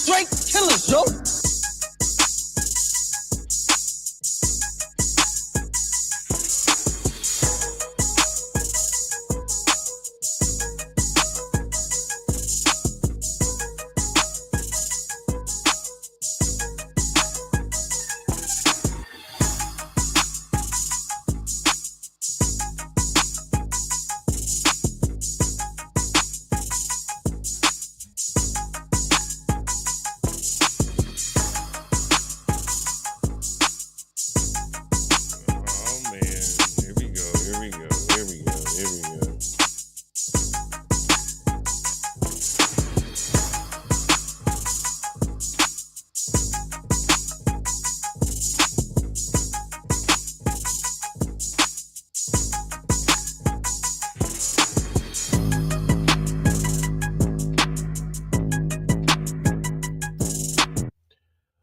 Straight killers, yo.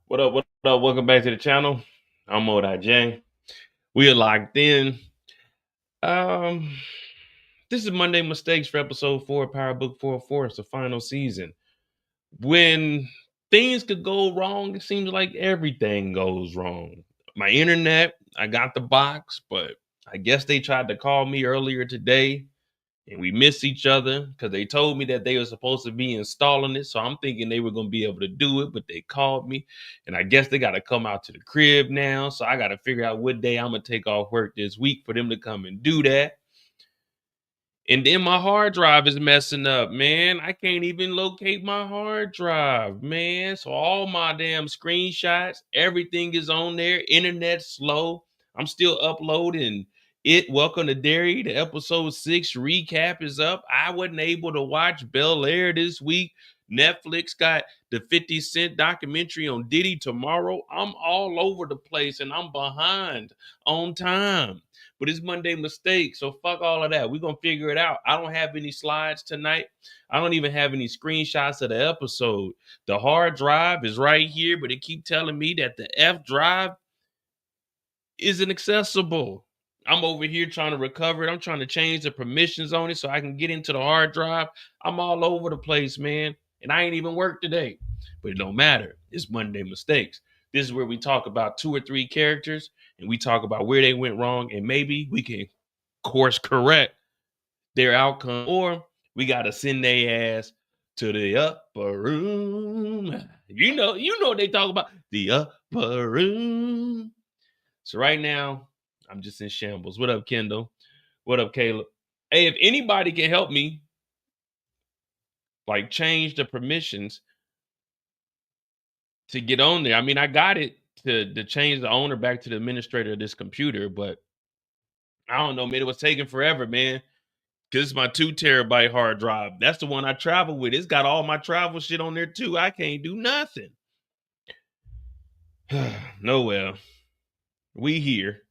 What up? What up? Welcome back to the channel. I'm Adrienne. We are locked in. This is Monday Mistakes for episode 4, Power Book 4. It's the final season. When things could go wrong, it seems like everything goes wrong. My internet, I got the box, but I guess they tried to call me earlier today. And we missed each other because they told me that they were supposed to be installing it. So I'm thinking they were going to be able to do it, but they called me. And I guess they got to come out to the crib now. So I got to figure out what day I'm going to take off work this week for them to come and do that. And then my hard drive is messing up, man. I can't even locate my hard drive, man. So all my damn screenshots, everything is on there. Internet slow. I'm still uploading Welcome to Derry. The episode 6 recap is up. I wasn't able to watch Bel Air this week. Netflix got the 50 Cent documentary on Diddy tomorrow. I'm all over the place and I'm behind on time. But it's Monday Mistakes, so fuck all of that. We're going to figure it out. I don't have any slides tonight. I don't even have any screenshots of the episode. The hard drive is right here, but it keep telling me that the F drive isn't accessible. I'm over here trying to recover it. I'm trying to change the permissions on it so I can get into the hard drive. I'm all over the place, man. And I ain't even worked today. But it don't matter. It's Monday Mistakes. This is where we talk about 2 or 3 characters and we talk about where they went wrong and maybe we can course correct their outcome, or we got to send their ass to the upper room. You know what they talk about, the upper room. So right now, I'm just in shambles. What up, Kendall? What up, Caleb? Hey, if anybody can help me, like change the permissions to get on there. I mean, I got it to change the owner back to the administrator of this computer, but I don't know, man. It was taking forever, man. Because it's my 2 terabyte hard drive. That's the one I travel with. It's got all my travel shit on there too. I can't do nothing. No, well, we here.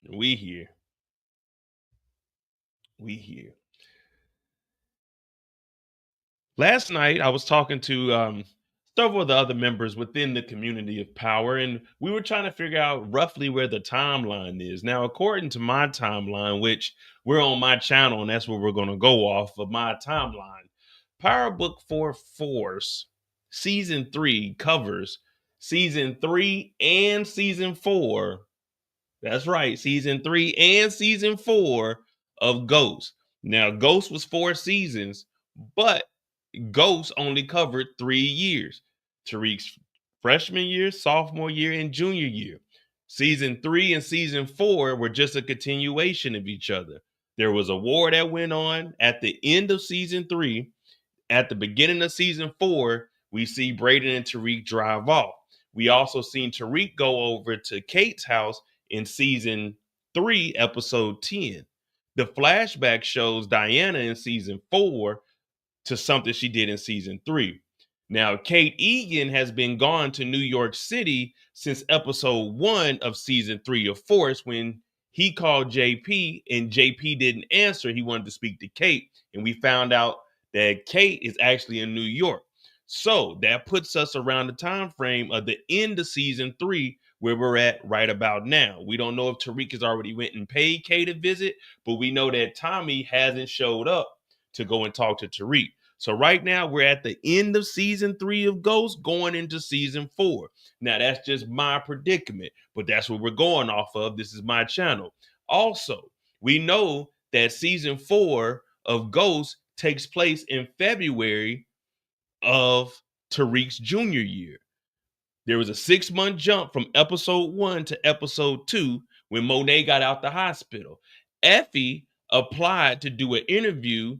We here. We here. Last night, I was talking to several of the other members within the community of power, and we were trying to figure out roughly where the timeline is. Now, according to my timeline, which we're on my channel, and that's where we're going to go off of my timeline, Power Book 4's Season 3 covers Season 3 and Season 4. That's right, Season 3 and Season 4 of Ghost. Now, Ghost was 4 seasons, but Ghost only covered 3 years. Tariq's freshman year, sophomore year, and junior year. Season 3 and Season 4 were just a continuation of each other. There was a war that went on at the end of Season 3. At the beginning of Season 4, we see Brayden and Tariq drive off. We also seen Tariq go over to Kate's house in Season 3, Episode 10. The flashback shows Diana in Season 4 to something she did in Season 3. Now, Kate Egan has been gone to New York City since Episode 1 of Season 3 of Force when he called JP and JP didn't answer. He wanted to speak to Kate, and we found out that Kate is actually in New York. So that puts us around the time frame of the end of Season 3 where we're at right about now. We don't know if Tariq has already went and paid Kate a visit, but we know that Tommy hasn't showed up to go and talk to Tariq. So right now we're at the end of season 3 of Ghost, going into season 4. Now that's just my predicament, but that's what we're going off of. This is my channel. Also, we know that season 4 of Ghost takes place in February of Tariq's junior year. There was a 6-month jump from episode 1 to episode 2 when Monet got out the hospital. Effie applied to do an interview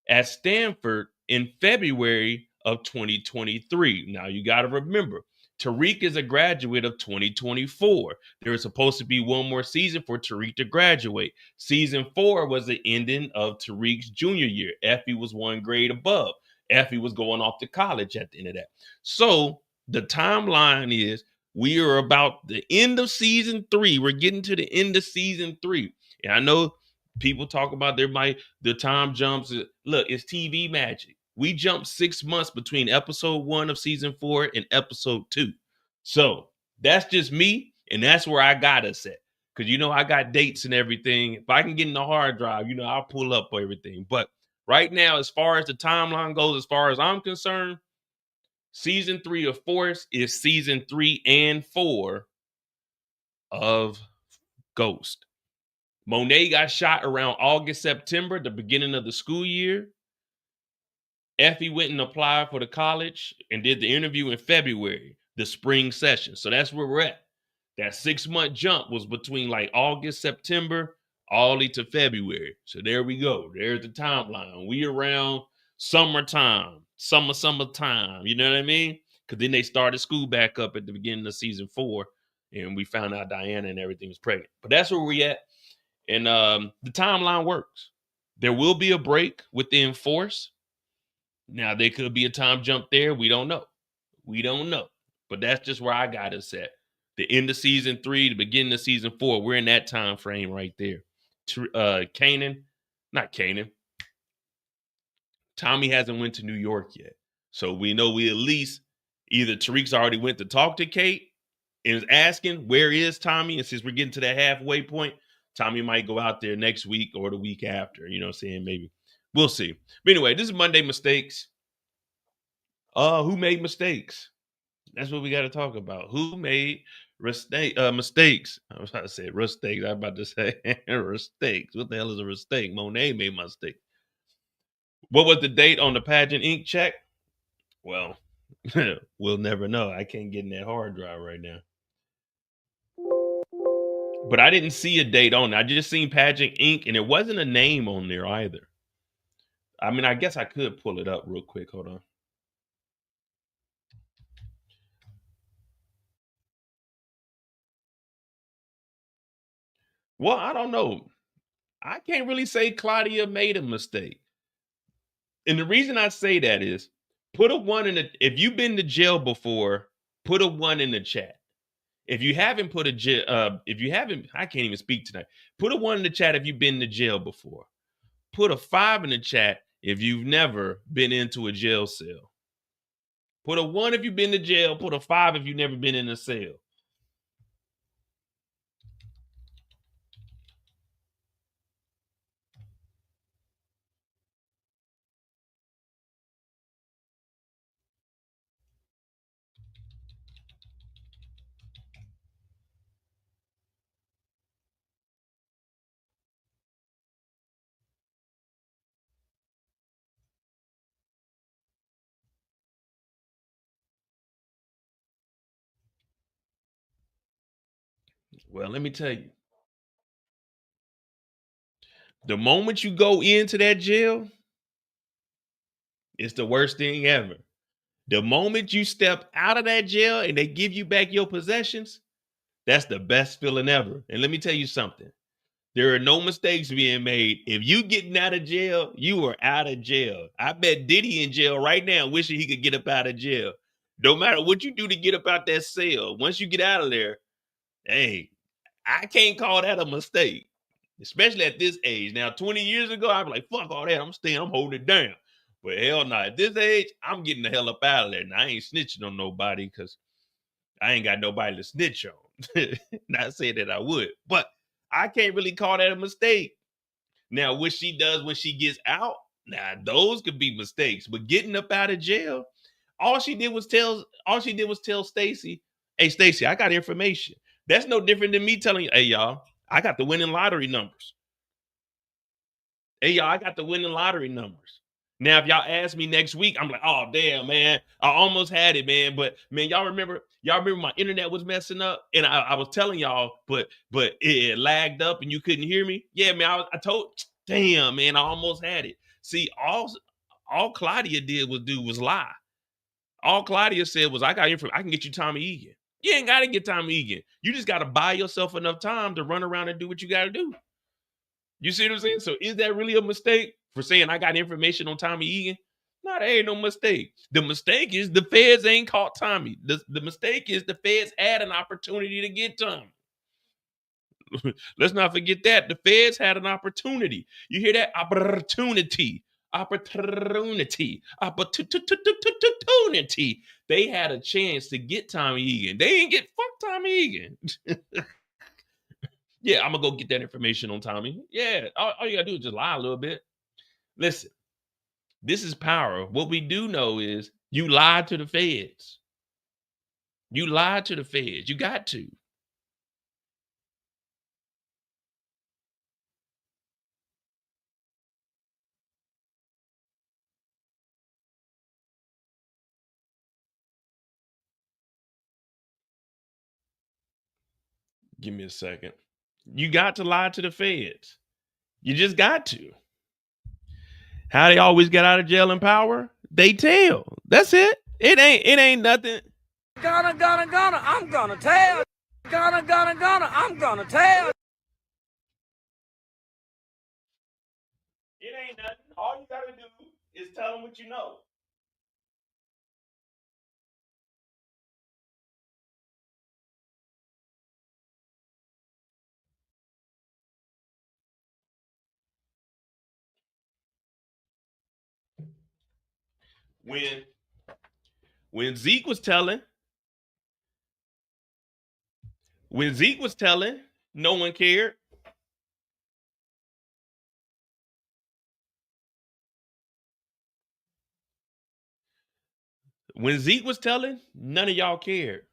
at Stanford in February of 2023. Now you got to remember, Tariq is a graduate of 2024. There was supposed to be one more season for Tariq to graduate. Season 4 was the ending of Tariq's junior year. Effie was one grade above. Effie was going off to college at the end of that. So the timeline is we are about the end of season 3. We're getting to the end of season 3. And I know people talk about the time jumps. Look, it's TV magic. We jumped 6 months between episode 1 of season 4 and episode 2. So that's just me, and that's where I got us at. Because I got dates and everything. If I can get in the hard drive, I'll pull up everything. But right now, as far as the timeline goes, as far as I'm concerned, season 3 of Force is season 3 and 4 of Ghost. Monet got shot around August, September, the beginning of the school year. Effie went and applied for the college and did the interview in February, the spring session. So that's where we're at. That 6-month jump was between like August, September, all the way to February. So there we go. There's the timeline. We around summertime, summertime. You know what I mean? Because then they started school back up at the beginning of season 4, and we found out Diana and everything was pregnant. But that's where we at. And the timeline works. There will be a break within Force. Now, there could be a time jump there. We don't know. But that's just where I got us at. The end of season 3, the beginning of season 4. We're in that time frame right there. Tommy hasn't went to New York yet. So we know we at least either Tariq's already went to talk to Kate and is asking, where is Tommy? And since we're getting to that halfway point, Tommy might go out there next week or the week after. You know what I'm saying? Maybe. We'll see. But anyway, this is Monday Mistakes. Who made mistakes? That's what we got to talk about. Who made mistakes? I was about to say mistakes. I'm about to say mistakes. What the hell is a mistake? Monet made my mistake. What was the date on the pageant ink check? Well, we'll never know. I can't get in that hard drive right now. But I didn't see a date on it. I just seen pageant ink, and it wasn't a name on there either. I mean, I guess I could pull it up real quick. Hold on. Well, I don't know. I can't really say Claudia made a mistake. And the reason I say that is put a 1 in the, if you've been to jail before, put a 1 in the chat. If you haven't I can't even speak tonight. Put a 1 in the chat if you've been to jail before. Put a 5 in the chat if you've never been into a jail cell. Put a 1 if you've been to jail. Put a 5 if you've never been in a cell. Well, let me tell you. The moment you go into that jail, it's the worst thing ever. The moment you step out of that jail and they give you back your possessions, that's the best feeling ever. And let me tell you something. There are no mistakes being made. If you getting out of jail, you are out of jail. I bet Diddy in jail right now wishing he could get up out of jail. No matter what you do to get up out that cell, once you get out of there, hey, I can't call that a mistake. Especially at this age. Now, 20 years ago, I'd be like, fuck all that. I'm holding it down. But hell no, at this age, I'm getting the hell up out of there. Now, I ain't snitching on nobody because I ain't got nobody to snitch on. Not saying that I would, but I can't really call that a mistake. Now, what she does when she gets out, Now, those could be mistakes, but getting up out of jail, all she did was tell Stacy, "Hey, Stacy, I got information." That's no different than me telling you, "Hey, y'all, I got the winning lottery numbers. Hey, y'all, I got the winning lottery numbers." Now, if y'all ask me next week, I'm like, "Oh, damn, man, I almost had it, man." But man, y'all remember my internet was messing up, and I was telling y'all, but it lagged up and you couldn't hear me. Yeah, man, I told, damn, man, I almost had it. See, all Claudia did was lie. All Claudia said was, "I got information. I can get you Tommy Egan." You ain't got to get Tommy Egan. You just got to buy yourself enough time to run around and do what you got to do. You see what I'm saying? So is that really a mistake for saying I got information on Tommy Egan? No, that ain't no mistake. The mistake is the feds ain't caught Tommy. The mistake is the feds had an opportunity to get Tommy. Let's not forget that. The feds had an opportunity. You hear that? Opportunity. They had a chance to get Tommy Egan. They ain't get Tommy Egan. Yeah, I'm gonna go get that information on Tommy. Yeah, all you gotta do is just lie a little bit. Listen, this is power. What we do know is you lied to the feds. You lied to the feds. You got to. Give me a second. You got to lie to the feds. You just got to. How they always get out of jail in power? They tell. That's it. It ain't nothing. Gonna, I'm gonna tell. Gonna, I'm gonna tell. It ain't nothing. All you gotta do is tell them what you know. When Zeke was telling, no one cared. When Zeke was telling, none of y'all cared.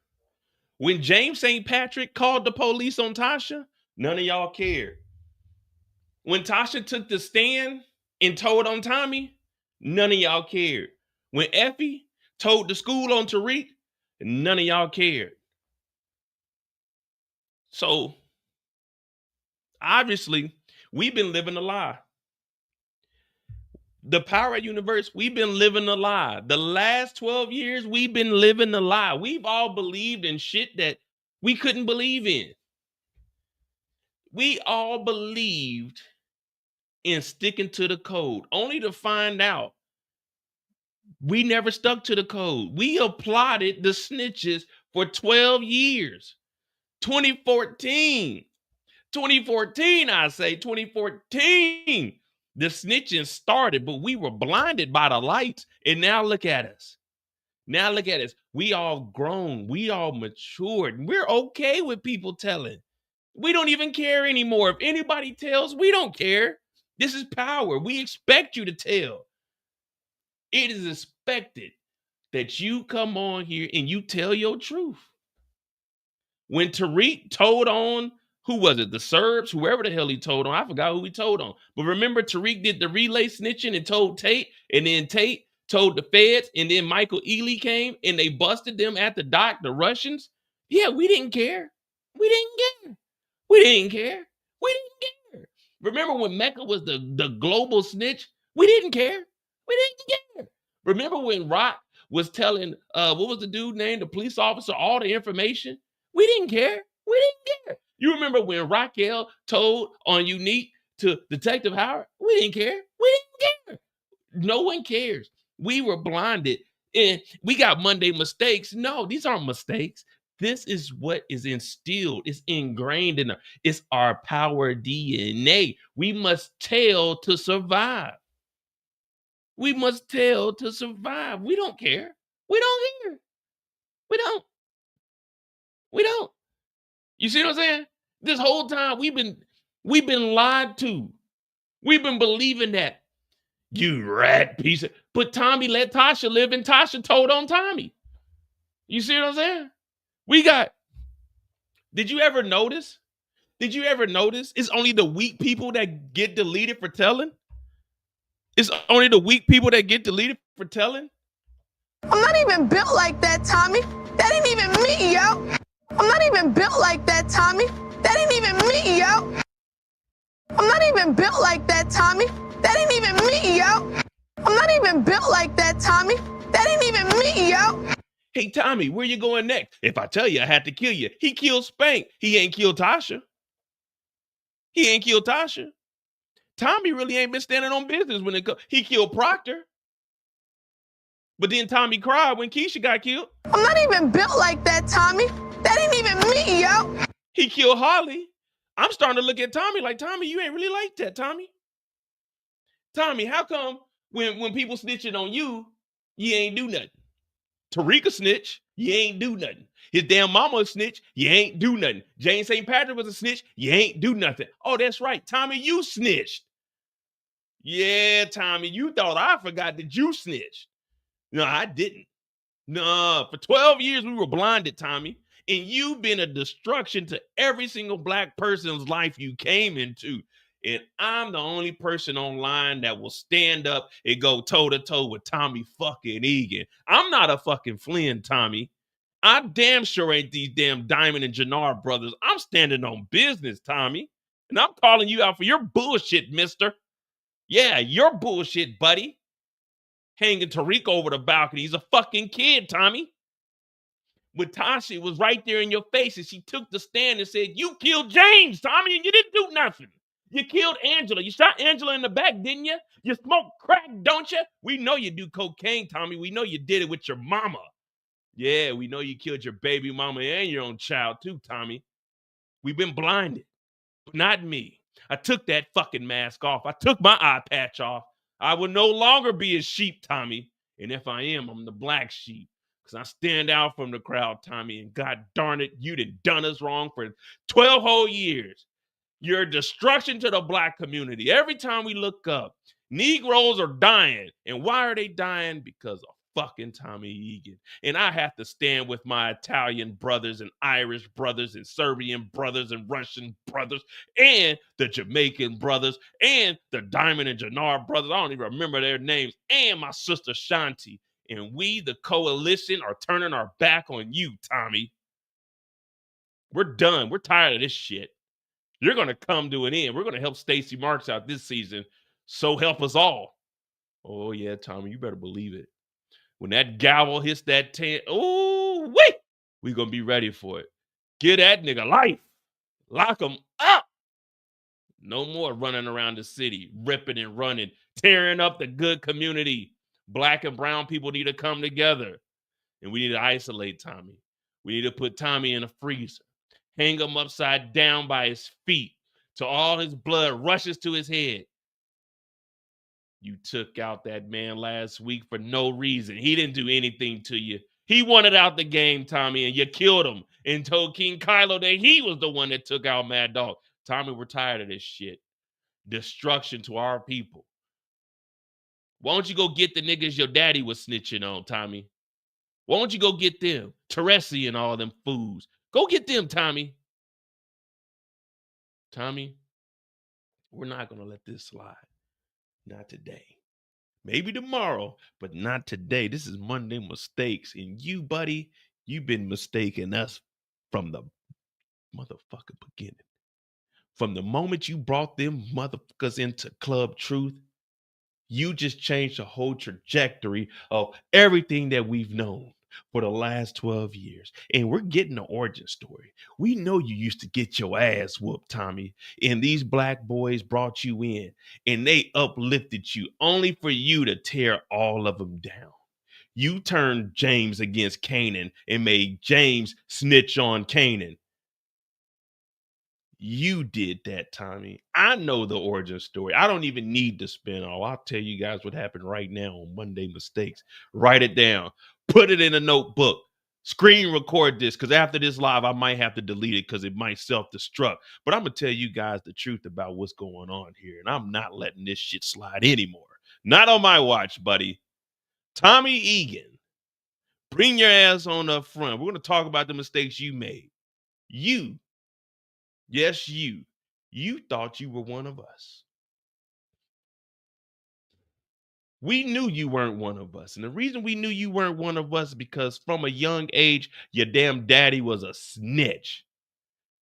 When James St. Patrick called the police on Tasha, none of y'all cared. When Tasha took the stand and told on Tommy, none of y'all cared. When Effie told the school on Tariq, none of y'all cared. So obviously, we've been living a lie. The Power Universe, we've been living a lie. The last 12 years, we've been living a lie. We've all believed in shit that we couldn't believe in. We all believed in sticking to the code, only to find out we never stuck to the code. We applauded the snitches for 12 years. 2014, I say 2014. The snitching started, but we were blinded by the lights. And now look at us. We all grown. We all matured. We're okay with people telling. We don't even care anymore. If anybody tells, we don't care. This is power. We expect you to tell. It is expected that you come on here and you tell your truth. When Tariq told on, who was it? The Serbs, whoever the hell he told on. I forgot who he told on. But remember, Tariq did the relay snitching and told Tate, and then Tate told the feds, and then Michael Ealy came and they busted them at the dock, the Russians. Yeah, we didn't care. We didn't care. Remember when Mecca was the global snitch? We didn't care. Remember when Rock was telling, what was the dude named, the police officer, all the information? We didn't care. You remember when Raquel told on Unique to Detective Howard? We didn't care. No one cares. We were blinded and we got Monday mistakes. No, these aren't mistakes. This is what is instilled. It's ingrained in us. It's our power DNA. We must tell to survive. We don't care. We don't. You see what I'm saying? This whole time we've been lied to. We've been believing that You rat piece of... But Tommy let Tasha live, and Tasha told on Tommy. You see what I'm saying? We got... Did you ever notice? It's only the weak people that get deleted for telling? It's only the weak people that get deleted for telling? I'm not even built like that, Tommy. That ain't even me, yo. I'm not even built like that, Tommy. That ain't even me, yo. I'm not even built like that, Tommy. That ain't even me, yo. I'm not even built like that, Tommy. That ain't even me, yo. Hey, Tommy, where you going next? If I tell you I had to kill you. He killed Spank. He ain't killed Tasha. Tommy really ain't been standing on business when it comes. He killed Proctor. But then Tommy cried when Keisha got killed. I'm not even built like that, Tommy. That ain't even me, yo. He killed Holly. I'm starting to look at Tommy like, Tommy, you ain't really like that, Tommy. Tommy, how come when people snitching on you, you ain't do nothing? Tariq snitch, you ain't do nothing. His damn mama a snitch, you ain't do nothing. Jane St. Patrick was a snitch, you ain't do nothing. Oh, that's right, Tommy, you snitched. Yeah, Tommy, you thought I forgot that you snitched. No, I didn't. No, for 12 years we were blinded, Tommy. And you've been a destruction to every single black person's life you came into. And I'm the only person online that will stand up and go toe-to-toe with Tommy fucking Egan. I'm not a fucking Flynn, Tommy. I damn sure ain't these damn Diamond and Jenard brothers. I'm standing on business, Tommy. And I'm calling you out for your bullshit, mister. Yeah, your bullshit, buddy. Hanging Tariq over the balcony. He's a fucking kid, Tommy. With Tasha was right there in your face, and she took the stand and said, you killed James, Tommy, and you didn't do nothing. You killed Angela. You shot Angela in the back, didn't you? You smoke crack, don't you? We know you do cocaine, Tommy. We know you did it with your mama. Yeah, we know you killed your baby mama and your own child too, Tommy. We've been blinded, but not me. I took that fucking mask off. I took my eye patch off. I will no longer be a sheep, Tommy. And if I am, I'm the black sheep. Because I stand out from the crowd, Tommy. And God darn it, you done us wrong for 12 whole years. You're a destruction to the black community. Every time we look up, Negroes are dying. And why are they dying? Because of fucking Tommy Egan. And I have to stand with my Italian brothers and Irish brothers and Serbian brothers and Russian brothers and the Jamaican brothers and the Diamond and Jenard brothers. I don't even remember their names. And my sister Shanti. And we, the coalition, are turning our back on you, Tommy. We're done. We're tired of this shit. You're going to come to an end. We're going to help Stacy Marks out this season. So help us all. Oh, yeah, Tommy, you better believe it. When that gavel hits that 10, oh, wait, we're going to be ready for it. Give that nigga life. Lock him up. No more running around the city, ripping and running, tearing up the good community. Black and brown people need to come together. And we need to isolate Tommy. We need to put Tommy in a freezer. Hang him upside down by his feet till all his blood rushes to his head. You took out that man last week for no reason. He didn't do anything to you. He wanted out the game, Tommy, and you killed him and told King Kylo that he was the one that took out Mad Dog. Tommy, we're tired of this shit. Destruction to our people. Why don't you go get the niggas your daddy was snitching on, Tommy? Why don't you go get them? Teresi and all them fools. Go get them, Tommy. Tommy, we're not going to let this slide. Not today. Maybe tomorrow, but not today. This is Monday Mistakes. And you, buddy, you've been mistaking us from the motherfucking beginning. From the moment you brought them motherfuckers into Club Truth, you just changed the whole trajectory of everything that we've known for the last 12 years. And we're getting the origin story. We know you used to get your ass whooped, Tommy, and these black boys brought you in and they uplifted you only for you to tear all of them down. You turned James against Canaan and made James snitch on Canaan. You did that, Tommy. I know the origin story. I don't even need to spin off. I'll tell you guys what happened right now on Monday Mistakes. Write it down. Put it in a notebook. Screen record this, because after this live, I might have to delete it because it might self-destruct. But I'm going to tell you guys the truth about what's going on here, and I'm not letting this shit slide anymore. Not on my watch, buddy. Tommy Egan, bring your ass on up front. We're going to talk about the mistakes you made. You, yes, you thought you were one of us. We knew you weren't one of us. And the reason we knew you weren't one of us is because from a young age, your damn daddy was a snitch.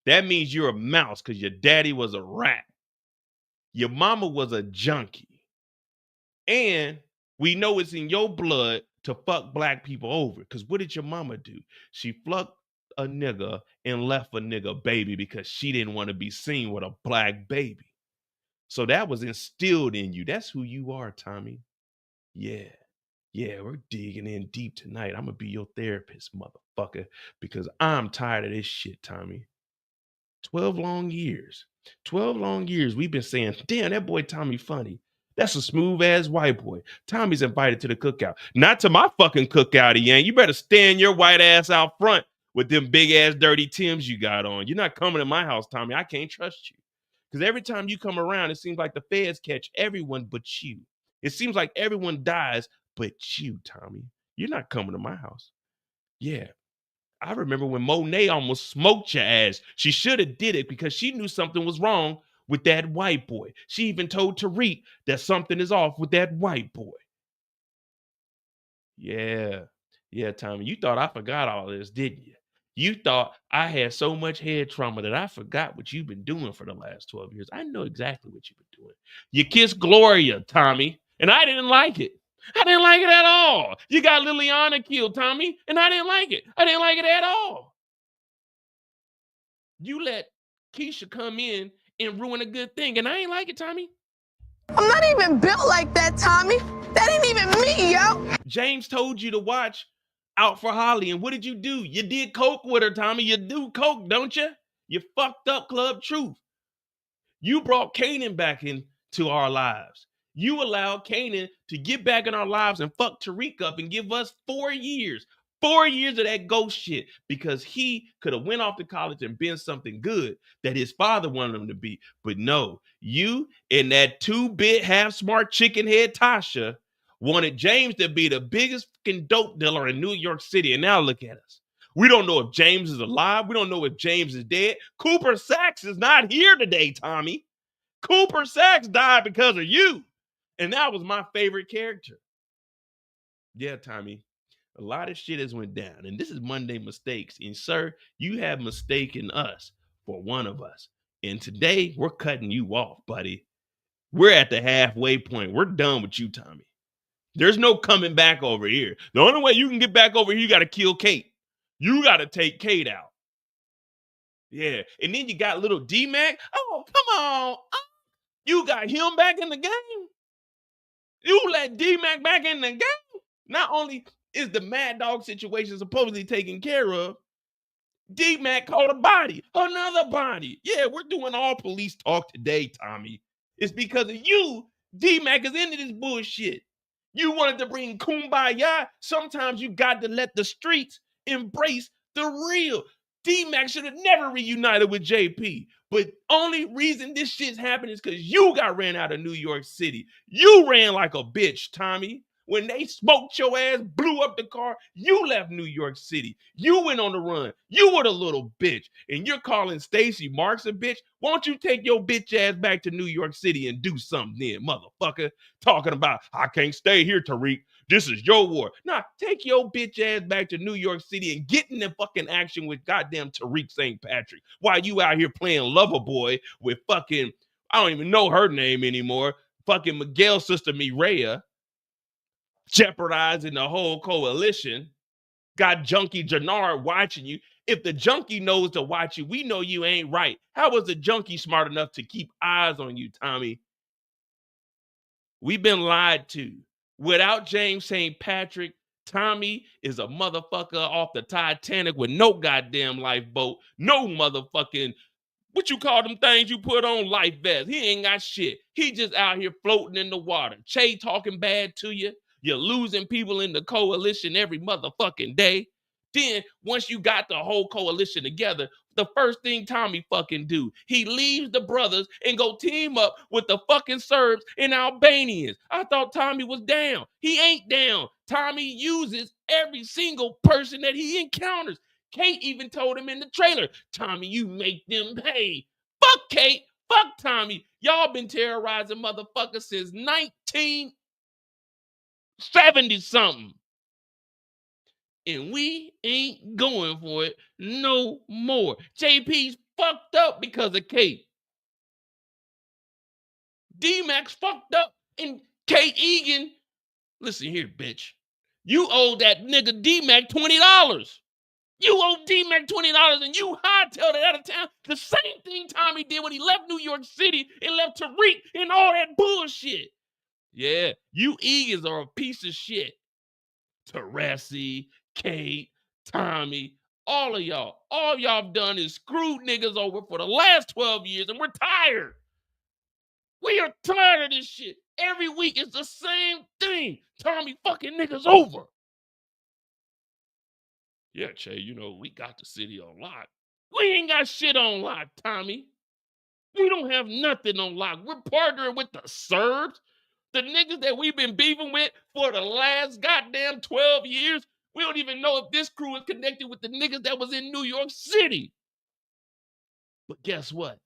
That means you're a mouse because your daddy was a rat. Your mama was a junkie. And we know it's in your blood to fuck black people over. Because what did your mama do? She fucked a nigga and left a nigga baby because she didn't want to be seen with a black baby. So that was instilled in you. That's who you are, Tommy. Yeah, we're digging in deep tonight. I'm going to be your therapist, motherfucker, because I'm tired of this shit, Tommy. 12 long years. 12 long years we've been saying, damn, that boy Tommy funny. That's a smooth-ass white boy. Tommy's invited to the cookout. Not to my fucking cookout, he ain't. You better stand your white ass out front with them big-ass dirty Timbs you got on. You're not coming to my house, Tommy. I can't trust you. Because every time you come around, it seems like the feds catch everyone but you. It seems like everyone dies but you, Tommy. You're not coming to my house. Yeah. I remember when Monet almost smoked your ass. She should have did it because she knew something was wrong with that white boy. She even told Tariq that something is off with that white boy. Yeah, Tommy, you thought I forgot all this, didn't you? You thought I had so much head trauma that I forgot what you've been doing for the last 12 years. I know exactly what you've been doing. You kissed Gloria, Tommy, and I didn't like it. I didn't like it at all. You got Liliana killed, Tommy, and I didn't like it. I didn't like it at all. You let Keisha come in and ruin a good thing, and I ain't like it, Tommy. I'm not even built like that, Tommy. That ain't even me, yo. James told you to watch out for Holly, and what did you do? You did coke with her, Tommy. You do coke, don't you? You fucked up Club Truth. You brought Kanan back into our lives. You allowed Kanan to get back in our lives and fuck Tariq up and give us 4 years. 4 years of that ghost shit because he could have went off to college and been something good that his father wanted him to be. But no, you and that 2-bit half-smart chicken head Tasha wanted James to be the biggest fucking dope dealer in New York City. And now look at us. We don't know if James is alive. We don't know if James is dead. Cooper Sachs is not here today, Tommy. Cooper Sachs died because of you. And that was my favorite character. Yeah, Tommy. A lot of shit has went down. And this is Monday Mistakes. And sir, you have mistaken us for one of us. And today, we're cutting you off, buddy. We're at the halfway point. We're done with you, Tommy. There's no coming back over here. The only way you can get back over here, you got to kill Kate. You got to take Kate out. Yeah. And then you got little D-Mac. Oh, come on. You got him back in the game. You let D-Mac back in the game. Not only is the Mad Dog situation supposedly taken care of, D-Mac caught a body. Another body. Yeah, we're doing all police talk today, Tommy. It's because of you, D-Mac is into this bullshit. You wanted to bring kumbaya. Sometimes you got to let the streets embrace the real. D-Mac should have never reunited with JP. But only reason this shit's happening is because you got ran out of New York City. You ran like a bitch, Tommy. When they smoked your ass, blew up the car, you left New York City. You went on the run. You were the little bitch. And you're calling Stacy Marks a bitch? Won't you take your bitch ass back to New York City and do something then, motherfucker? Talking about, I can't stay here, Tariq. This is your war. Nah, take your bitch ass back to New York City and get in the fucking action with goddamn Tariq St. Patrick. While you out here playing lover boy with fucking, I don't even know her name anymore, fucking Miguel's sister Mireya. Jeopardizing the whole coalition. Got junkie Jenard watching you. If the junkie knows to watch you, we know you ain't right. How was the junkie smart enough to keep eyes on you, Tommy? We've been lied to. Without James St. Patrick, Tommy is a motherfucker off the Titanic with no goddamn lifeboat, no motherfucking, what you call them things you put on, life vest. He ain't got shit. He just out here floating in the water. Che talking bad to you. You're losing people in the coalition every motherfucking day. Then, once you got the whole coalition together, the first thing Tommy fucking do? He leaves the brothers and go team up with the fucking Serbs and Albanians. I thought Tommy was down. He ain't down. Tommy uses every single person that he encounters. Kate even told him in the trailer, Tommy, you make them pay. Fuck Kate. Fuck Tommy. Y'all been terrorizing motherfuckers since 1970-something. And we ain't going for it no more. JP's fucked up because of Kate. D-Max fucked up and Kate Egan. Listen here, bitch. You owe that nigga D-Mac $20. You owe D-Mac $20 and you hightailed it out of town. The same thing Tommy did when he left New York City and left Tariq and all that bullshit. Yeah, you Egans are a piece of shit. Teresi, Kate, Tommy, all of y'all. All y'all done is screwed niggas over for the last 12 years and we're tired. We are tired of this shit. Every week it's the same thing. Tommy fucking niggas over. Yeah, Che, you know, we got the city on lock. We ain't got shit on lock, Tommy. We don't have nothing on lock. We're partnering with the Serbs, the niggas that we've been beefing with for the last goddamn 12 years. We don't even know if this crew is connected with the niggas that was in New York City. But guess what?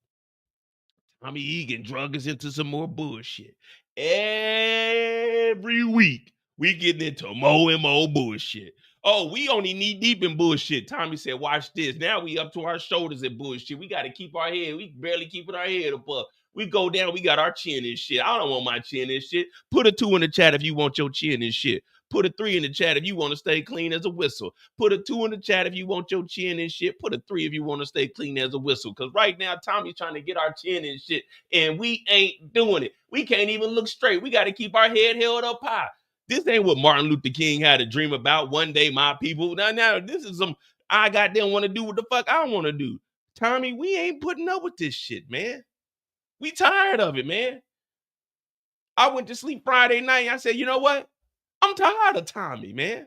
Tommy Egan drug us into some more bullshit. Every week, we getting into more and more bullshit. Oh, we only knee deep in bullshit. Tommy said, watch this. Now we up to our shoulders in bullshit. We got to keep our head. We barely keeping our head above. We go down, we got our chin and shit. I don't want my chin and shit. Put a 2 in the chat if you want your chin and shit. Put a 3 in the chat if you want to stay clean as a whistle. Put a 2 in the chat if you want your chin and shit. Put a 3 if you want to stay clean as a whistle. Because right now, Tommy's trying to get our chin and shit, and we ain't doing it. We can't even look straight. We got to keep our head held up high. This ain't what Martin Luther King had a dream about. One day, my people. Now, this is some I goddamn want to do what the fuck I want to do. Tommy, we ain't putting up with this shit, man. We tired of it, man. I went to sleep Friday night. I said, you know what? I'm tired of Tommy, man.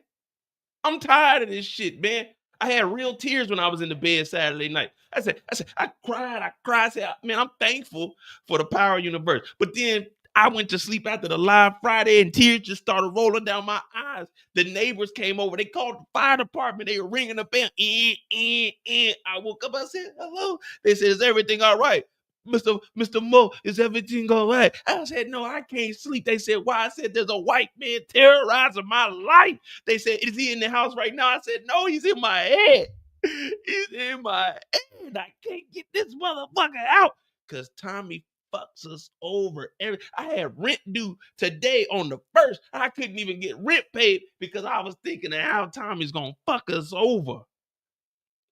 I'm tired of this shit, man. I had real tears when I was in the bed Saturday night. I cried. I said, man, I'm thankful for the power universe. But then I went to sleep after the live Friday and tears just started rolling down my eyes. The neighbors came over. They called the fire department. They were ringing the bell. I woke up. I said, hello. They said, is everything all right? Mr. Mo, is everything all right? I said, no, I can't sleep. They said, why? I said, there's a white man terrorizing my life. They said, is he in the house right now? I said, no, he's in my head. He's in my head. I can't get this motherfucker out because Tommy fucks us over. I had rent due today on the 1st. I couldn't even get rent paid because I was thinking of how Tommy's going to fuck us over.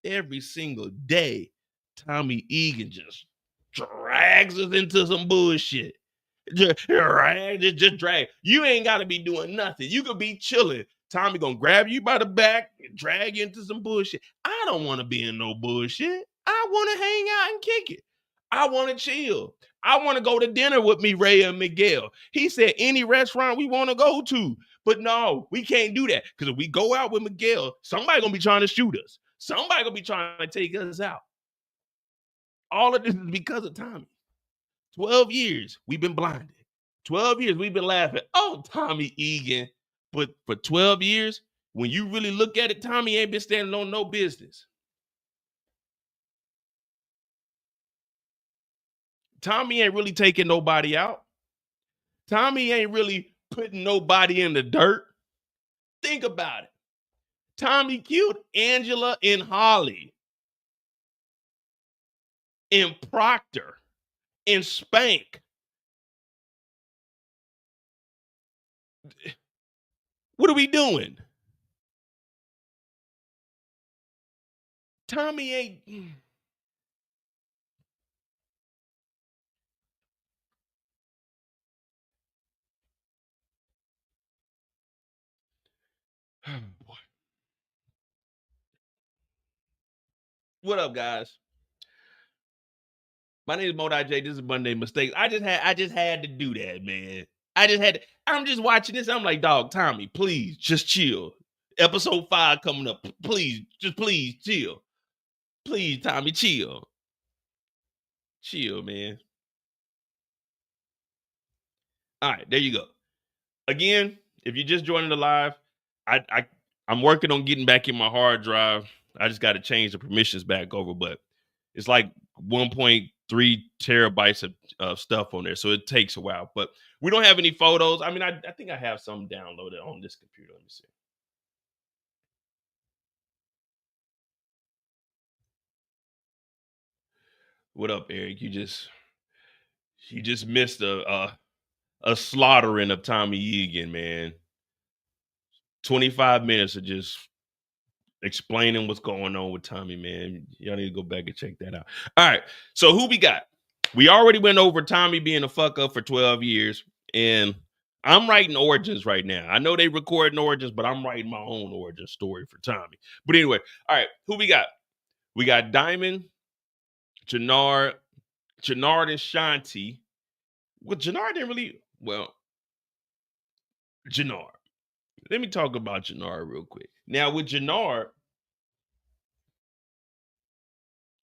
Every single day, Tommy Egan just drags us into some bullshit. Just drag. You ain't got to be doing nothing. You could be chilling. Tommy gonna grab you by the back and drag you into some bullshit. I don't want to be in no bullshit. I want to hang out and kick it. I want to chill. I want to go to dinner with Mireya and Miguel. He said any restaurant we want to go to. But no, we can't do that. Because if we go out with Miguel, somebody gonna be trying to shoot us. Somebody gonna be trying to take us out. All of this is because of Tommy. 12 years, we've been blinded. 12 years, we've been laughing. Oh, Tommy Egan. But for 12 years, when you really look at it, Tommy ain't been standing on no business. Tommy ain't really taking nobody out. Tommy ain't really putting nobody in the dirt. Think about it. Tommy killed Angela and Holly. And Proctor. And Spank. What are we doing? Tommy ain't. Oh, boy. What up, guys? My name is Modai J. This is Monday Mistakes. I just had to do that, man. I'm just watching this. I'm like, dog, Tommy, please, just chill. Episode 5 coming up. Please chill. Please, Tommy, chill. Chill, man. All right, there you go. Again, if you're just joining the live, I'm working on getting back in my hard drive. I just got to change the permissions back over, but it's like 1.3 terabytes of stuff on there, so it takes a while. But we don't have any photos. I mean, I think I have some downloaded on this computer. Let me see. What up, Eric? You just missed a slaughtering of Tommy Egan, man. 25 minutes of just explaining what's going on with Tommy, man. Y'all need to go back and check that out. All right, so who we got? We already went over Tommy being a fuck up for 12 years, and I'm writing origins right now. I know they recording origins, but I'm writing my own origin story for Tommy. But anyway, all right, who we got? We got Diamond, Jenard and Shanti. Well, Jenard didn't really, Jenard. Let me talk about Jenard real quick. Now, with Jenard,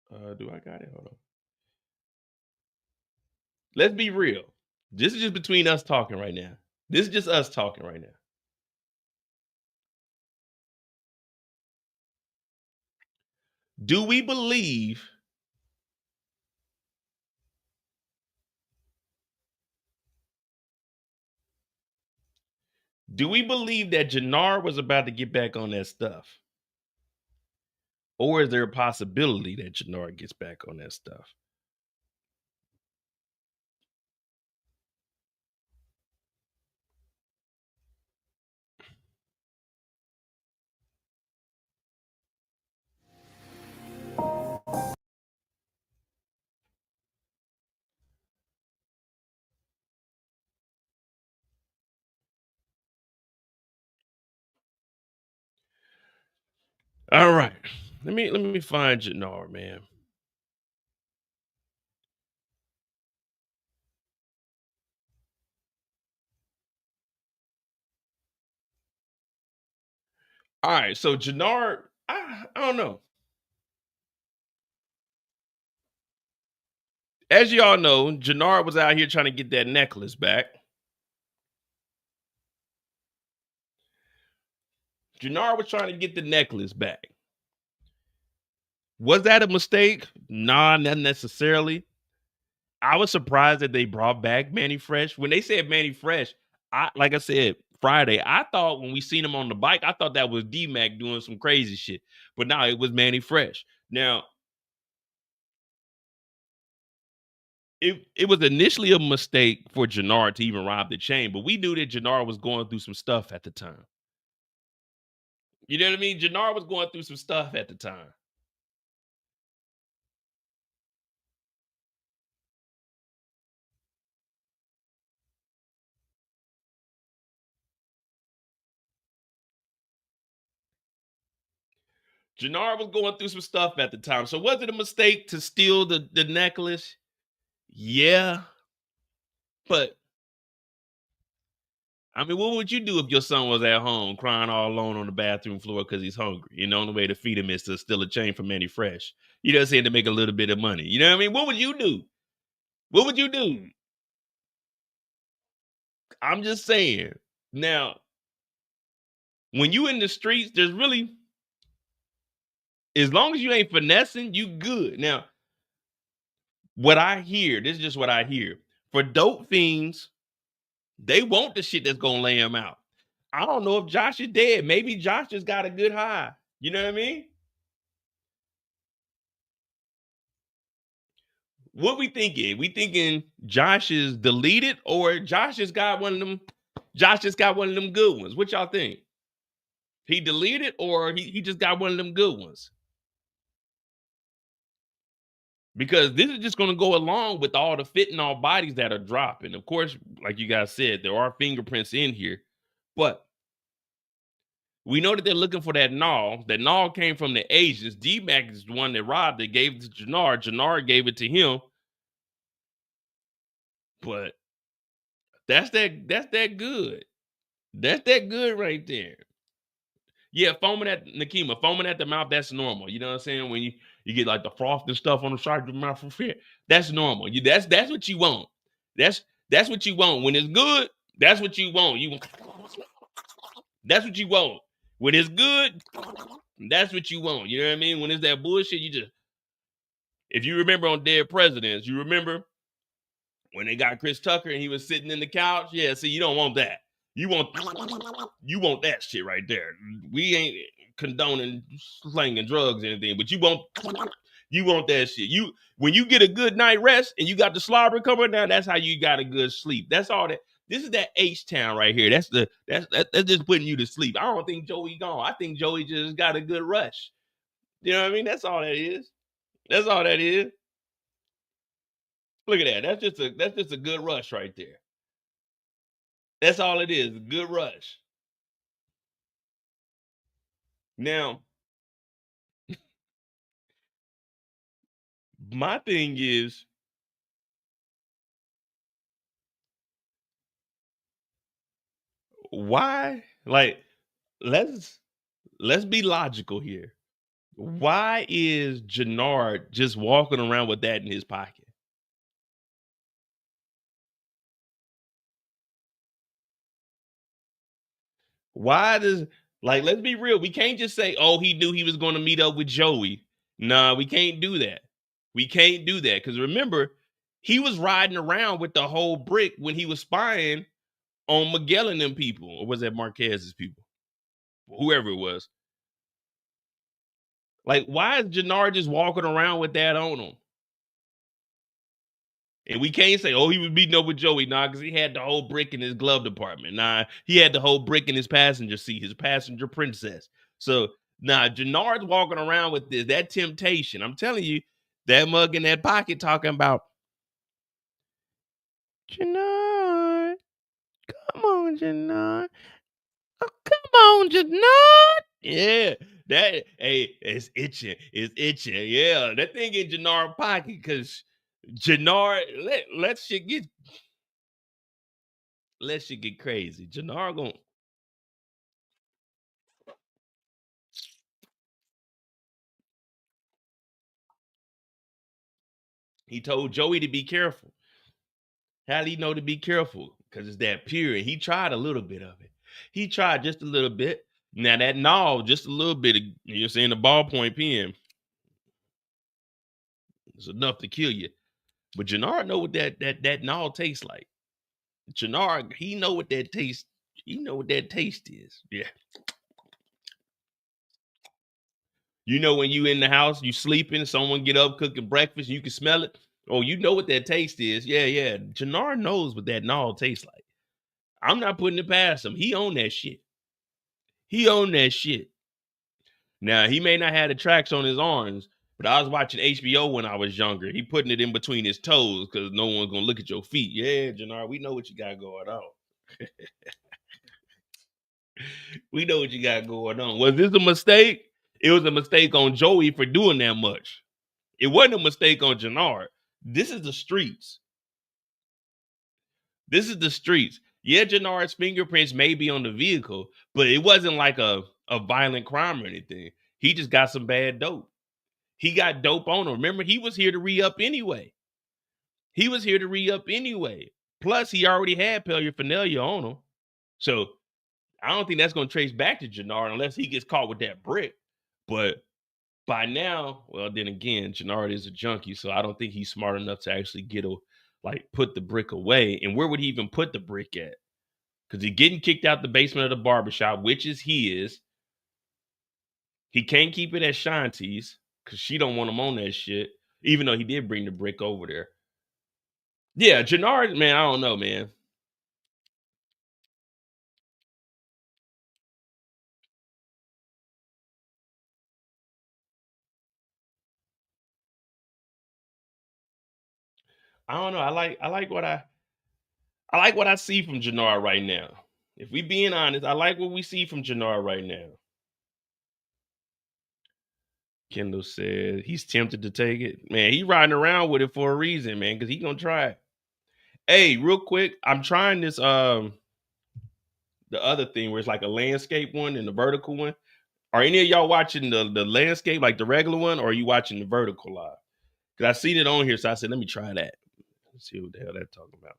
do I got it? Hold on. Let's be real. This is just between us talking right now. This is just us talking right now. Do we believe that Jenard was about to get back on that stuff? Or is there a possibility that Jenard gets back on that stuff? All right. Let me find Jenard, man. All right, so Jenard, I don't know. As y'all know, Jenard was out here trying to get that necklace back. Jenard was trying to get the necklace back. Was that a mistake? Nah, not necessarily. I was surprised that they brought back Manny Fresh. When they said Manny Fresh, like I said Friday, I thought when we seen him on the bike, I thought that was D-Mac doing some crazy shit. But no, it was Manny Fresh. Now, it was initially a mistake for Jenard to even rob the chain, but we knew that Jenard was going through some stuff at the time. You know what I mean? Jenard was going through some stuff at the time. Jenard was going through some stuff at the time. So was it a mistake to steal the necklace? Yeah. But I mean, what would you do if your son was at home crying all alone on the bathroom floor because he's hungry? You know, the only way to feed him is to steal a chain from Manny Fresh. You know what I'm saying? To make a little bit of money. You know what I mean? What would you do? What would you do? I'm just saying. Now, when you in the streets, there's really, as long as you ain't finessing, you good. Now, what I hear, this is just what I hear. For dope fiends, they want the shit that's gonna lay them out. I don't know if Josh is dead. Maybe Josh just got a good high. You know what I mean? What we thinking? We thinking Josh is deleted or Josh just got one of them? Josh just got one of them good ones. What y'all think? He deleted or he just got one of them good ones? Because this is just going to go along with all the fentanyl bodies that are dropping. Of course, like you guys said, there are fingerprints in here, but we know that they're looking for that gnaw. That gnaw came from the agents. D-Mac is the one that robbed it, gave it to Jenard. Jenard gave it to him. But that's that good. That's that good right there. Yeah, foaming at Nakima, foaming at the mouth, that's normal. You know what I'm saying? When You get like the froth and stuff on the side of your mouth. That's normal. That's what you want. That's what you want. When it's good, that's what you want. That's what you want. When it's good, that's what you want. You know what I mean? When it's that bullshit, if you remember on Dead Presidents, you remember when they got Chris Tucker and he was sitting in the couch? Yeah, see, you don't want that. You want that shit right there. We ain't condoning slanging drugs or anything, but you want that shit. When you get a good night rest and you got the slobber coming down, that's how you got a good sleep. That's all that. This is that H-Town right here. That's just putting you to sleep. I don't think Joey gone. I think Joey just got a good rush. You know what I mean? That's all that is. That's all that is. Look at that. That's just a good rush right there. That's all it is. A good rush. Now, my thing is, why? Like, let's be logical here. Why is Jenard just walking around with that in his pocket? Why does, like, let's be real. We can't just say, oh, he knew he was going to meet up with Joey. Nah, we can't do that. We can't do that. Because remember, he was riding around with the whole brick when he was spying on Miguel and them people. Or was that Marquez's people? Whoever it was. Like, why is Jenard just walking around with that on him? And we can't say, oh, he was meeting up with Joey. Nah, because he had the whole brick in his glove department. Nah, he had the whole brick in his passenger seat, his passenger princess. So, nah, Jenard's walking around with this, that temptation. I'm telling you, that mug in that pocket talking about, Jenard, come on, Jenard. Oh, come on, Jenard. Yeah, it's itching. It's itching. Yeah, that thing in Jenard's pocket because Jenard, let shit get crazy. Jenard gonna. He told Joey to be careful. How did he know to be careful? Because it's that pure. And he tried a little bit of it. He tried just a little bit. Now that gnaw, just a little bit of, you're saying the ballpoint pen. It's enough to kill you. But Jenard know what that gnaw tastes like. Jenard, he know what that taste. He know what that taste is. Yeah. You know when you in the house, you sleeping, someone get up cooking breakfast, you can smell it. Oh, you know what that taste is. Yeah. Jenard knows what that gnaw tastes like. I'm not putting it past him. He own that shit. Now, he may not have the tracks on his arms, but I was watching HBO when I was younger. He putting it in between his toes because no one's going to look at your feet. Yeah, Jenard, we know what you got going on. We know what you got going on. Was this a mistake? It was a mistake on Joey for doing that much. It wasn't a mistake on Jenard. This is the streets. Yeah, Jenard's fingerprints may be on the vehicle, but it wasn't like a violent crime or anything. He just got some bad dope. He got dope on him. Remember, he was here to re-up anyway. Plus, he already had paraphernalia on him. So, I don't think that's going to trace back to Jenard unless he gets caught with that brick. But by now, well, then again, Jenard is a junkie, so I don't think he's smart enough to actually put the brick away. And where would he even put the brick at? Because he's getting kicked out the basement of the barbershop, which is his. He can't keep it at Shanti's because she don't want him on that shit, even though he did bring the brick over there. Yeah, Jenard, man, I don't know, man. I don't know. I like what I see from Jenard right now. If we being honest, I like what we see from Jenard right now. Kendall said he's tempted to take it. Man, he riding around with it for a reason, man, because he gonna try it. Hey, real quick, I'm trying this the other thing where it's like a landscape one and the vertical one. Are any of y'all watching the landscape, like the regular one, or are you watching the vertical live? Because I seen it on here, so I said, let me try that. Let's see what the hell that's talking about.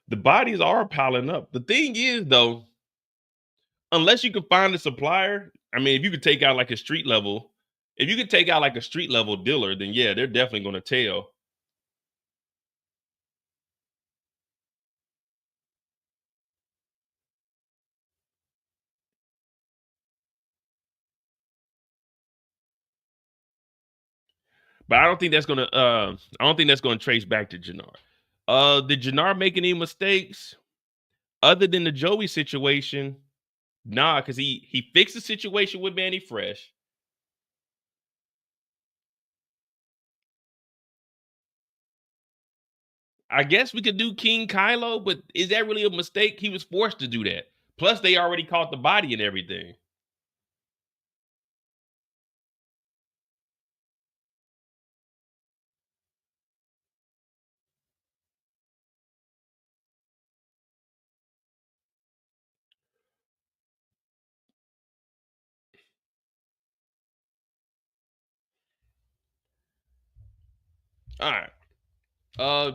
The bodies are piling up. The thing is, though, unless you can find a supplier, I mean, if you could take out like a street level, dealer, then yeah, they're definitely going to tell. But I don't think that's gonna trace back to Jenard. Did Jenard make any mistakes other than the Joey situation? Nah, because he fixed the situation with Manny Fresh. I guess we could do King Kylo, but is that really a mistake? He was forced to do that. Plus, they already caught the body and everything. All right.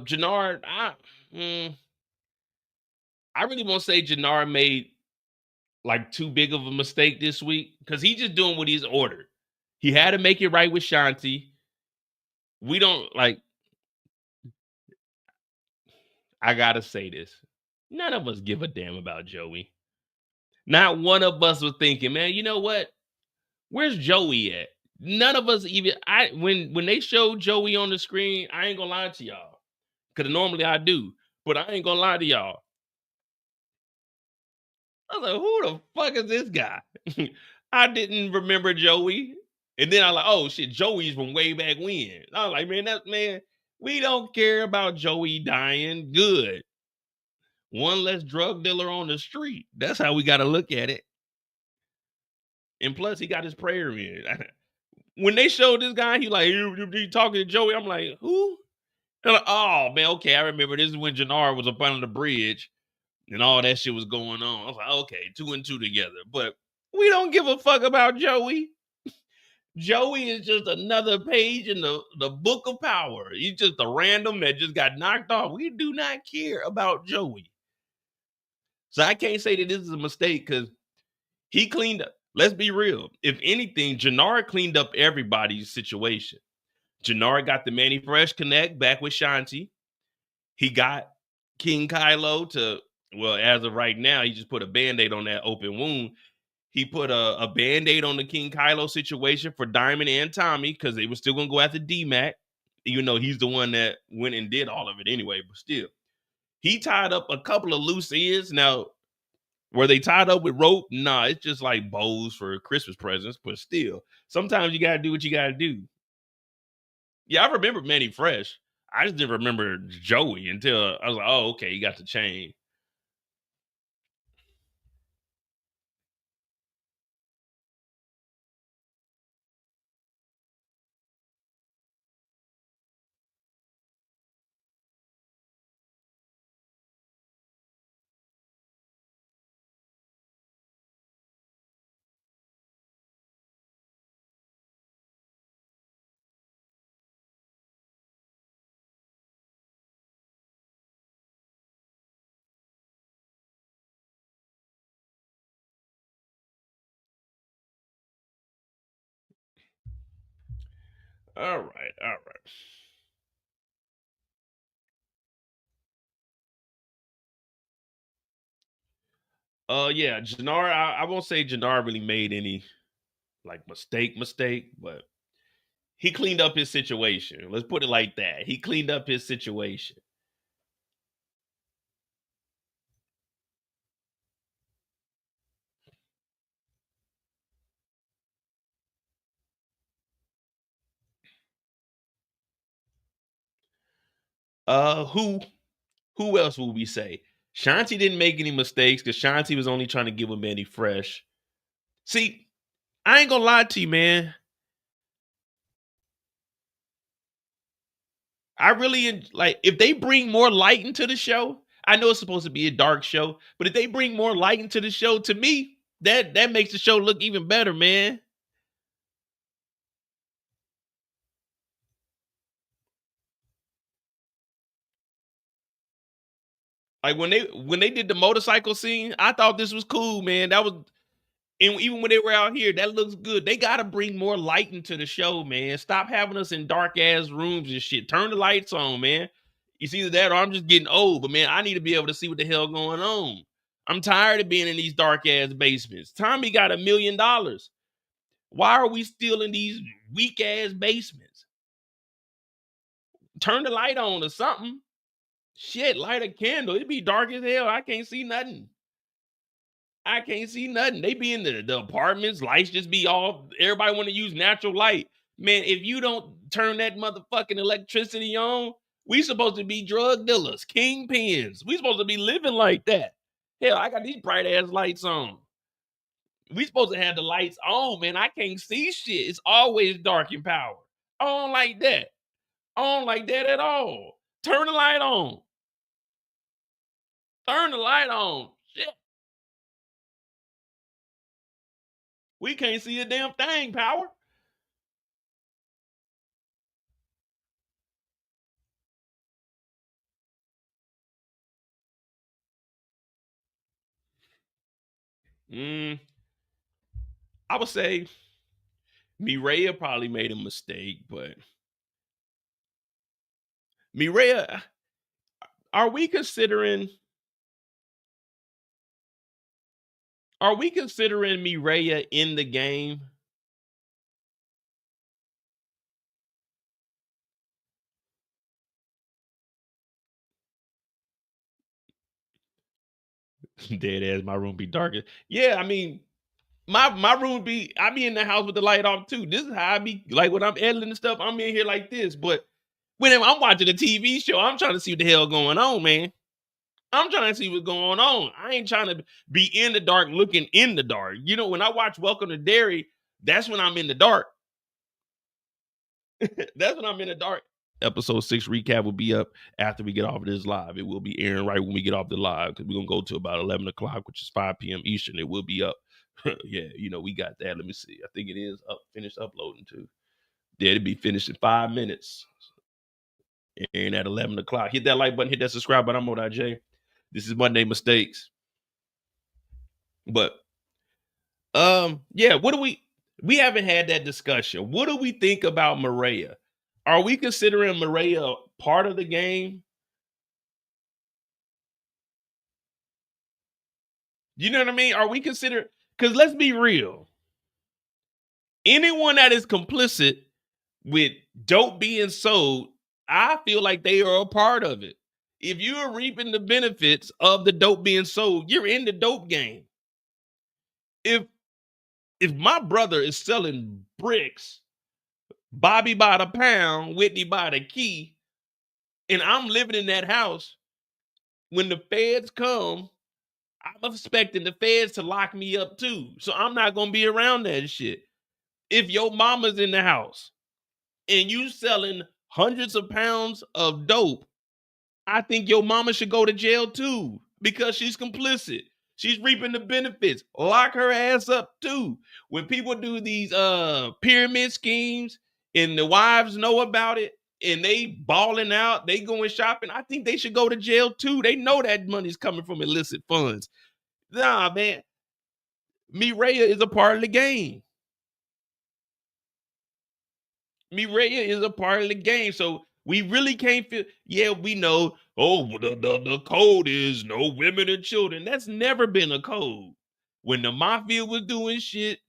Jenard, I really won't say Jenard made like too big of a mistake this week because he's just doing what he's ordered. He had to make it right with Shanti. We don't like. I gotta say this. None of us give a damn about Joey. Not one of us was thinking, man, you know what? Where's Joey at? None of us even when they showed Joey on the screen, I ain't gonna lie to y'all. Cause normally I do, but I ain't gonna lie to y'all. I was like, who the fuck is this guy? I didn't remember Joey. And then I was like, oh shit, Joey's from way back when. I was like, man, we don't care about Joey dying. Good. One less drug dealer on the street. That's how we gotta look at it. And plus, he got his prayer in. When they showed this guy, he like, you talking to Joey? I'm like, who? Like, oh man, okay, I remember this is when Jenard was up under the bridge and all that shit was going on. I was like, okay, 2 and 2 together. But we don't give a fuck about Joey. Joey is just another page in the book of power. He's just a random that just got knocked off. We do not care about Joey. So I can't say that this is a mistake because he cleaned up. Let's be real. If anything, Jenard cleaned up everybody's situation. Jenard got the Manny Fresh connect back with Shanti. He got King Kylo to, well, as of right now, he just put a Band-Aid on that open wound. He put a Band-Aid on the King Kylo situation for Diamond and Tommy because they were still going to go after D-Mac, even though he's the one that went and did all of it anyway, but still. He tied up a couple of loose ends. Now, were they tied up with rope? Nah, it's just like bows for Christmas presents, but still, sometimes you got to do what you got to do. Yeah, I remember Manny Fresh. I just didn't remember Joey until I was like, oh, okay, he got the chain. All right, all right. Yeah, Jenard, I won't say Jenard really made any like mistake, but he cleaned up his situation. Let's put it like that. He cleaned up his situation. Uh, who who else will we say? Shanti didn't make any mistakes because Shanti was only trying to give him Manny Fresh. See, I ain't gonna lie to you, man. I really like if they bring more light into the show. I know it's supposed to be a dark show, but if they bring more light into the show, to me, that makes the show look even better, man. Like when they did the motorcycle scene, I thought this was cool, man. That was, and even when they were out here, that looks good. They got to bring more light into the show, man. Stop having us in dark ass rooms and shit. Turn the lights on, man. It's either that or I'm just getting old. But man, I need to be able to see what the hell going on. I'm tired of being in these dark ass basements. Tommy got $1 million. Why are we still in these weak ass basements? Turn the light on or something. Shit, light a candle. It'd be dark as hell. I can't see nothing. They be in the apartments. Lights just be off. Everybody want to use natural light. Man, if you don't turn that motherfucking electricity on, we supposed to be drug dealers, kingpins. We supposed to be living like that. Hell, I got these bright ass lights on. We supposed to have the lights on, man. I can't see shit. It's always dark in power. I don't like that. I don't like that at all. Turn the light on. Turn the light on. Shit. We can't see a damn thing, power. I would say Mireya probably made a mistake, but Mireya, are we considering Mireya in the game? Dead ass, my room be darker. Yeah, I mean, my room be, I be in the house with the light off too. This is how I be, like when I'm editing and stuff, I'm in here like this. But when I'm watching a TV show, I'm trying to see what the hell going on, man. I'm trying to see what's going on. I ain't trying to be in the dark looking in the dark. You know, when I watch Welcome to Derry, that's when I'm in the dark. That's when I'm in the dark. Episode 6 recap will be up after we get off of this live. It will be airing right when we get off the live because we're going to go to about 11 o'clock, which is 5 p.m. Eastern. It will be up. Yeah, you know, we got that. Let me see. I think it is up, finished uploading too. Yeah, it'll be finished in 5 minutes. And at 11 o'clock. Hit that like button, hit that subscribe button. I'm OJ. This is Monday Mistakes. But yeah, we haven't had that discussion. What do we think about Mireya? Are we considering Mireya part of the game? You know what I mean? Are we considering, because let's be real. Anyone that is complicit with dope being sold, I feel like they are a part of it. If you're reaping the benefits of the dope being sold, you're in the dope game. If my brother is selling bricks, Bobby by the pound, Whitney by the key, and I'm living in that house, when the feds come, I'm expecting the feds to lock me up too. So I'm not going to be around that shit. If your mama's in the house and you selling hundreds of pounds of dope, I think your mama should go to jail too because she's complicit. She's reaping the benefits. Lock her ass up too. When people do these pyramid schemes and the wives know about it and they balling out, they going shopping, I think they should go to jail too. They know that money's coming from illicit funds. Nah, man. Mireya is a part of the game. Mireya is a part of the game. So we really can't feel, yeah, we know, oh, the code is no women and children. That's never been a code. When the mafia was doing shit,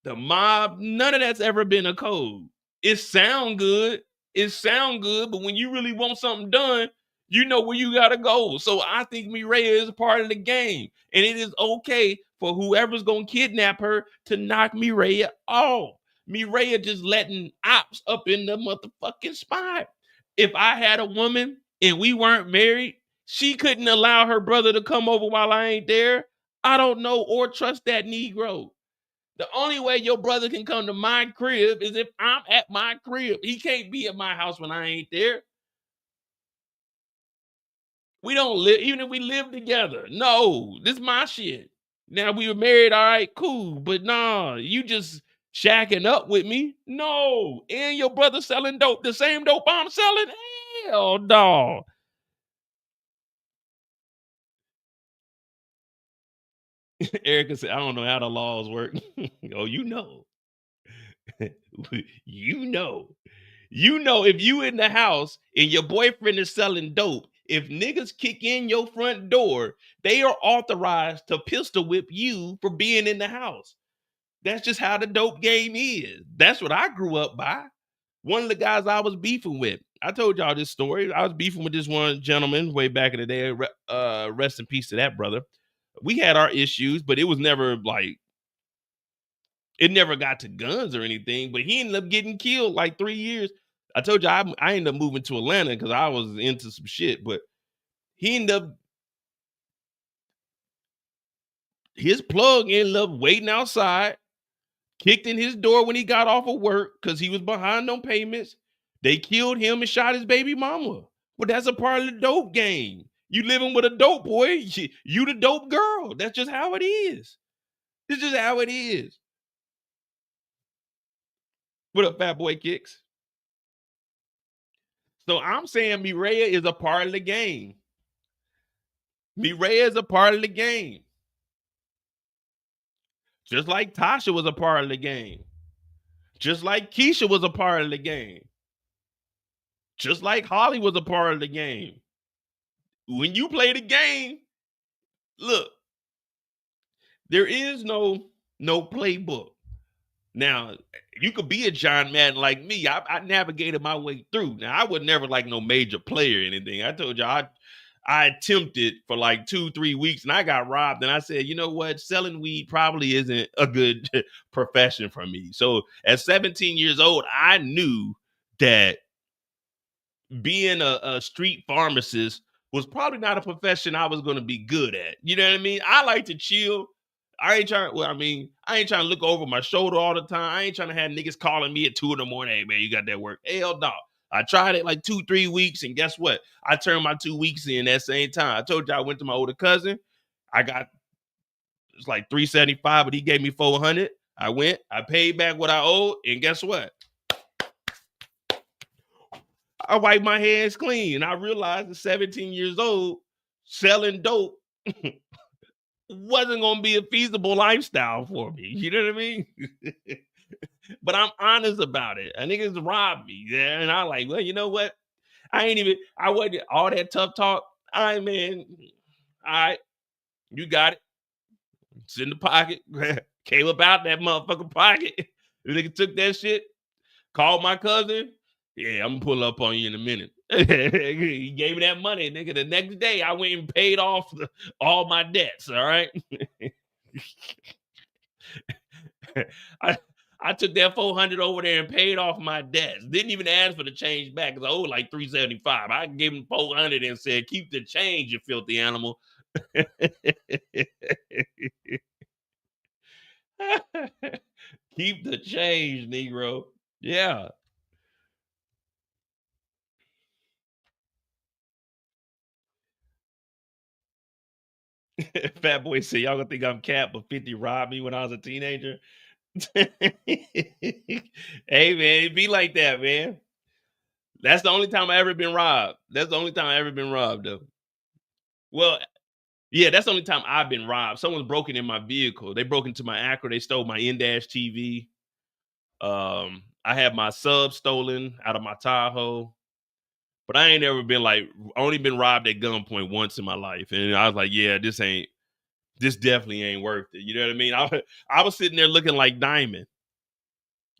the mob, none of that's ever been a code. It sound good. But when you really want something done, you know where you gotta go. So I think Mireya is a part of the game. And it is okay for whoever's gonna kidnap her to knock Mireya off. Mireya just letting ops up in the motherfucking spot. If I had a woman and we weren't married, she couldn't allow her brother to come over while I ain't there. I don't know or trust that Negro. The only way your brother can come to my crib is if I'm at my crib. He can't be at my house when I ain't there. We don't live, even if we live together. No, this is my shit. Now we were married, all right, cool. But nah, you just shacking up with me. No. And your brother selling dope, the same dope I'm selling? Hell no. Erica said, I don't know how the laws work. Oh, you know. You know. You know, if you in the house and your boyfriend is selling dope, if niggas kick in your front door, they are authorized to pistol whip you for being in the house. That's just how the dope game is. That's what I grew up by. One of the guys I was beefing with, I told y'all this story. I was beefing with this one gentleman way back in the day. Rest in peace to that brother. We had our issues, but it was never like, it never got to guns or anything, but he ended up getting killed like 3 years. I told you I ended up moving to Atlanta because I was into some shit, but he ended up, his plug ended up waiting outside, kicked in his door when he got off of work because he was behind on payments. They killed him and shot his baby mama. But that's a part of the dope game. You living with a dope boy, you the dope girl. That's just how it is. This is how it is. What up, fat boy kicks? So I'm saying Mireya is a part of the game. Mireya is a part of the game. Just like Tasha was a part of the game. Just like Keisha was a part of the game. Just like Holly was a part of the game. When you play the game, look, there is no playbook. Now, you could be a John Madden like me. I navigated my way through. Now, I was never like no major player or anything. I told you I attempted for like 2-3 weeks and I got robbed. And I said, you know what? Selling weed probably isn't a good profession for me. So at 17 years old, I knew that being a street pharmacist was probably not a profession I was going to be good at. You know what I mean? I like to chill. I ain't trying to look over my shoulder all the time. I ain't trying to have niggas calling me at 2 in the morning. Hey, man, you got that work? Hell no. I tried it like 2-3 weeks, and guess what? I turned my 2 weeks in that same time. I told you I went to my older cousin. It's like $375, but he gave me $400. I went, I paid back what I owed, and guess what? I wiped my hands clean. I realized at 17 years old, selling dope wasn't going to be a feasible lifestyle for me. You know what I mean? But I'm honest about it. A niggas robbed me. Yeah, and I like, well, you know what? I wasn't all that tough talk. All right, man. All right. You got it. It's in the pocket. Came up out that motherfucking pocket. The nigga took that shit. Called my cousin. Yeah, I'm gonna pull up on you in a minute. He gave me that money, nigga. The next day, I went and paid off all my debts. All right. I took that $400 over there and paid off my debts. Didn't even ask for the change back because I owed like $375. I gave him $400 and said, "Keep the change, you filthy animal." Keep the change, Negro. Yeah. Fat boy said, y'all gonna think I'm cat, but 50 robbed me when I was a teenager. Hey man, it be like that, man. That's the only time I ever been robbed. That's the only time I ever been robbed, though. Well, yeah, that's the only time I've been robbed. Someone's broken in my vehicle. They broke into my Acura. They stole my in-dash TV. I had my sub stolen out of my Tahoe. But I ain't ever been like, only been robbed at gunpoint once in my life. And I was like, yeah, this definitely ain't worth it. You know what I mean? I was sitting there looking like Diamond.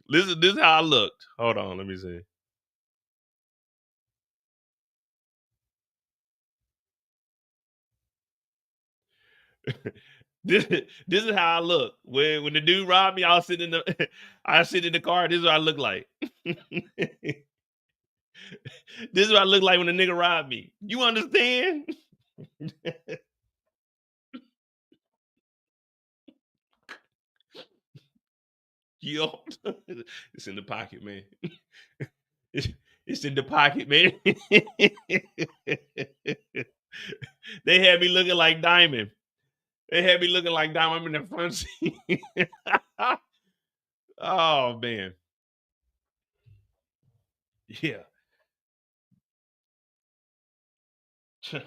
This is how I looked. Hold on, let me see. This is how I look. When the dude robbed me, I sit in the car. This is what I look like. This is what I look like when a nigga robbed me. You understand? Yo, it's in the pocket, man. It's in the pocket, man. They had me looking like Diamond. They had me looking like Diamond in the front seat. Oh, man. Yeah. All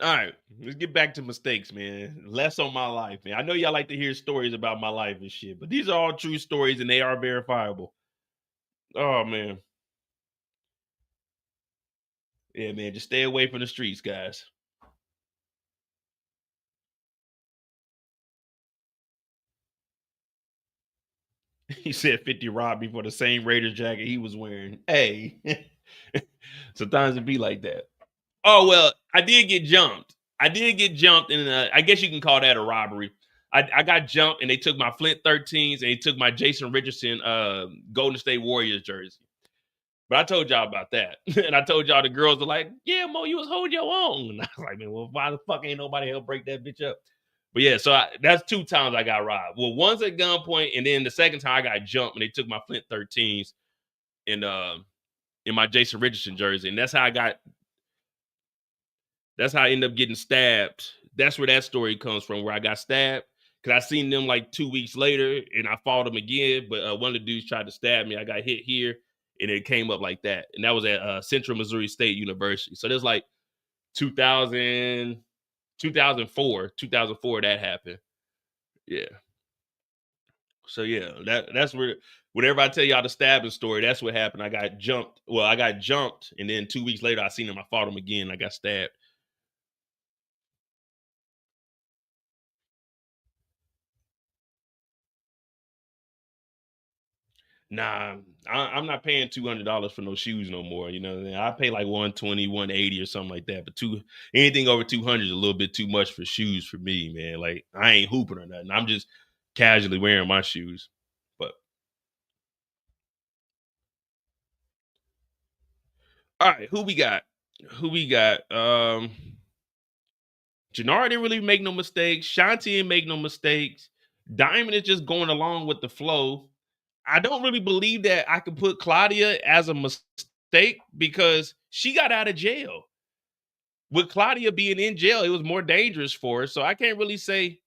right, let's get back to mistakes, man. Less on my life, man. I know y'all like to hear stories about my life and shit, but these are all true stories and they are verifiable. Oh, man. Yeah, man, just stay away from the streets, guys. He said 50 robbed me for the same Raiders jacket he was wearing. Hey, sometimes it be like that. Oh, well, I did get jumped. And I guess you can call that a robbery. I got jumped, and they took my Flint 13s, and they took my Jason Richardson Golden State Warriors jersey. But I told y'all about that. And I told y'all the girls were like, yeah, Mo, you was holding your own. And I was like, man, well, why the fuck ain't nobody help break that bitch up? But yeah, so that's 2 times I got robbed. Well, once at gunpoint, and then the second time I got jumped, and they took my Flint 13s in my Jason Richardson jersey. And that's how I ended up getting stabbed. That's where that story comes from, where I got stabbed. Because I seen them like 2 weeks later, and I fought them again. But one of the dudes tried to stab me. I got hit here, and it came up like that. And that was at Central Missouri State University. So there's like 2004 that happened. Yeah. So yeah, that's where, whenever I tell y'all the stabbing story, that's what happened. I got jumped. Well, I got jumped, and then 2 weeks later, I seen him. I fought him again. I got stabbed. Nah, I'm not paying $200 for no shoes no more. You know, I pay like 120, 180 or something like that. But anything over 200 is a little bit too much for shoes for me, man. Like I ain't hooping or nothing. I'm just casually wearing my shoes. But all right, who we got? Jenard didn't really make no mistakes. Shanti didn't make no mistakes. Diamond is just going along with the flow. I don't really believe that I could put Claudia as a mistake because she got out of jail. With Claudia being in jail, it was more dangerous for her. So I can't really say.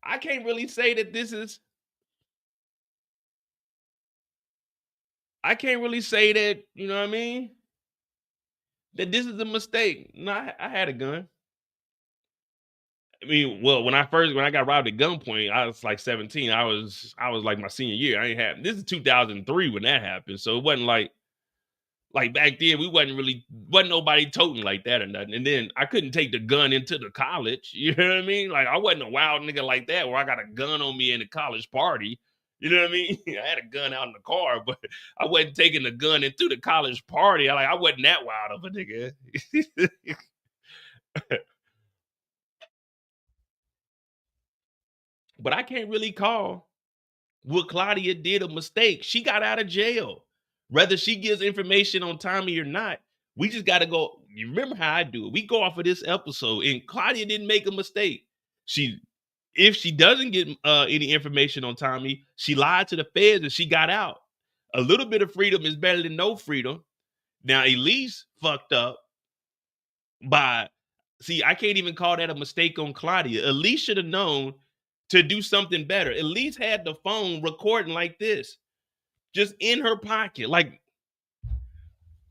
I can't really say that this is. I can't really say that, you know what I mean? That this is a mistake. No, I had a gun. I mean, well, when I got robbed at gunpoint, I was like 17. I was like my senior year. This is 2003 when that happened. So it wasn't like back then we wasn't nobody toting like that or nothing. And then I couldn't take the gun into the college. You know what I mean? Like I wasn't a wild nigga like that where I got a gun on me in a college party. You know what I mean? I had a gun out in the car, but I wasn't taking the gun into the college party. I wasn't that wild of a nigga. But I can't really call what Claudia did a mistake. She got out of jail. Whether she gives information on Tommy or not, we just got to go. You remember how I do it. We go off of this episode, and Claudia didn't make a mistake. If she doesn't get any information on Tommy, she lied to the feds and she got out. A little bit of freedom is better than no freedom. Now, Elise fucked up by, I can't even call that a mistake on Claudia. Elise should have known to do something better. Elise had the phone recording like this, just in her pocket. Like,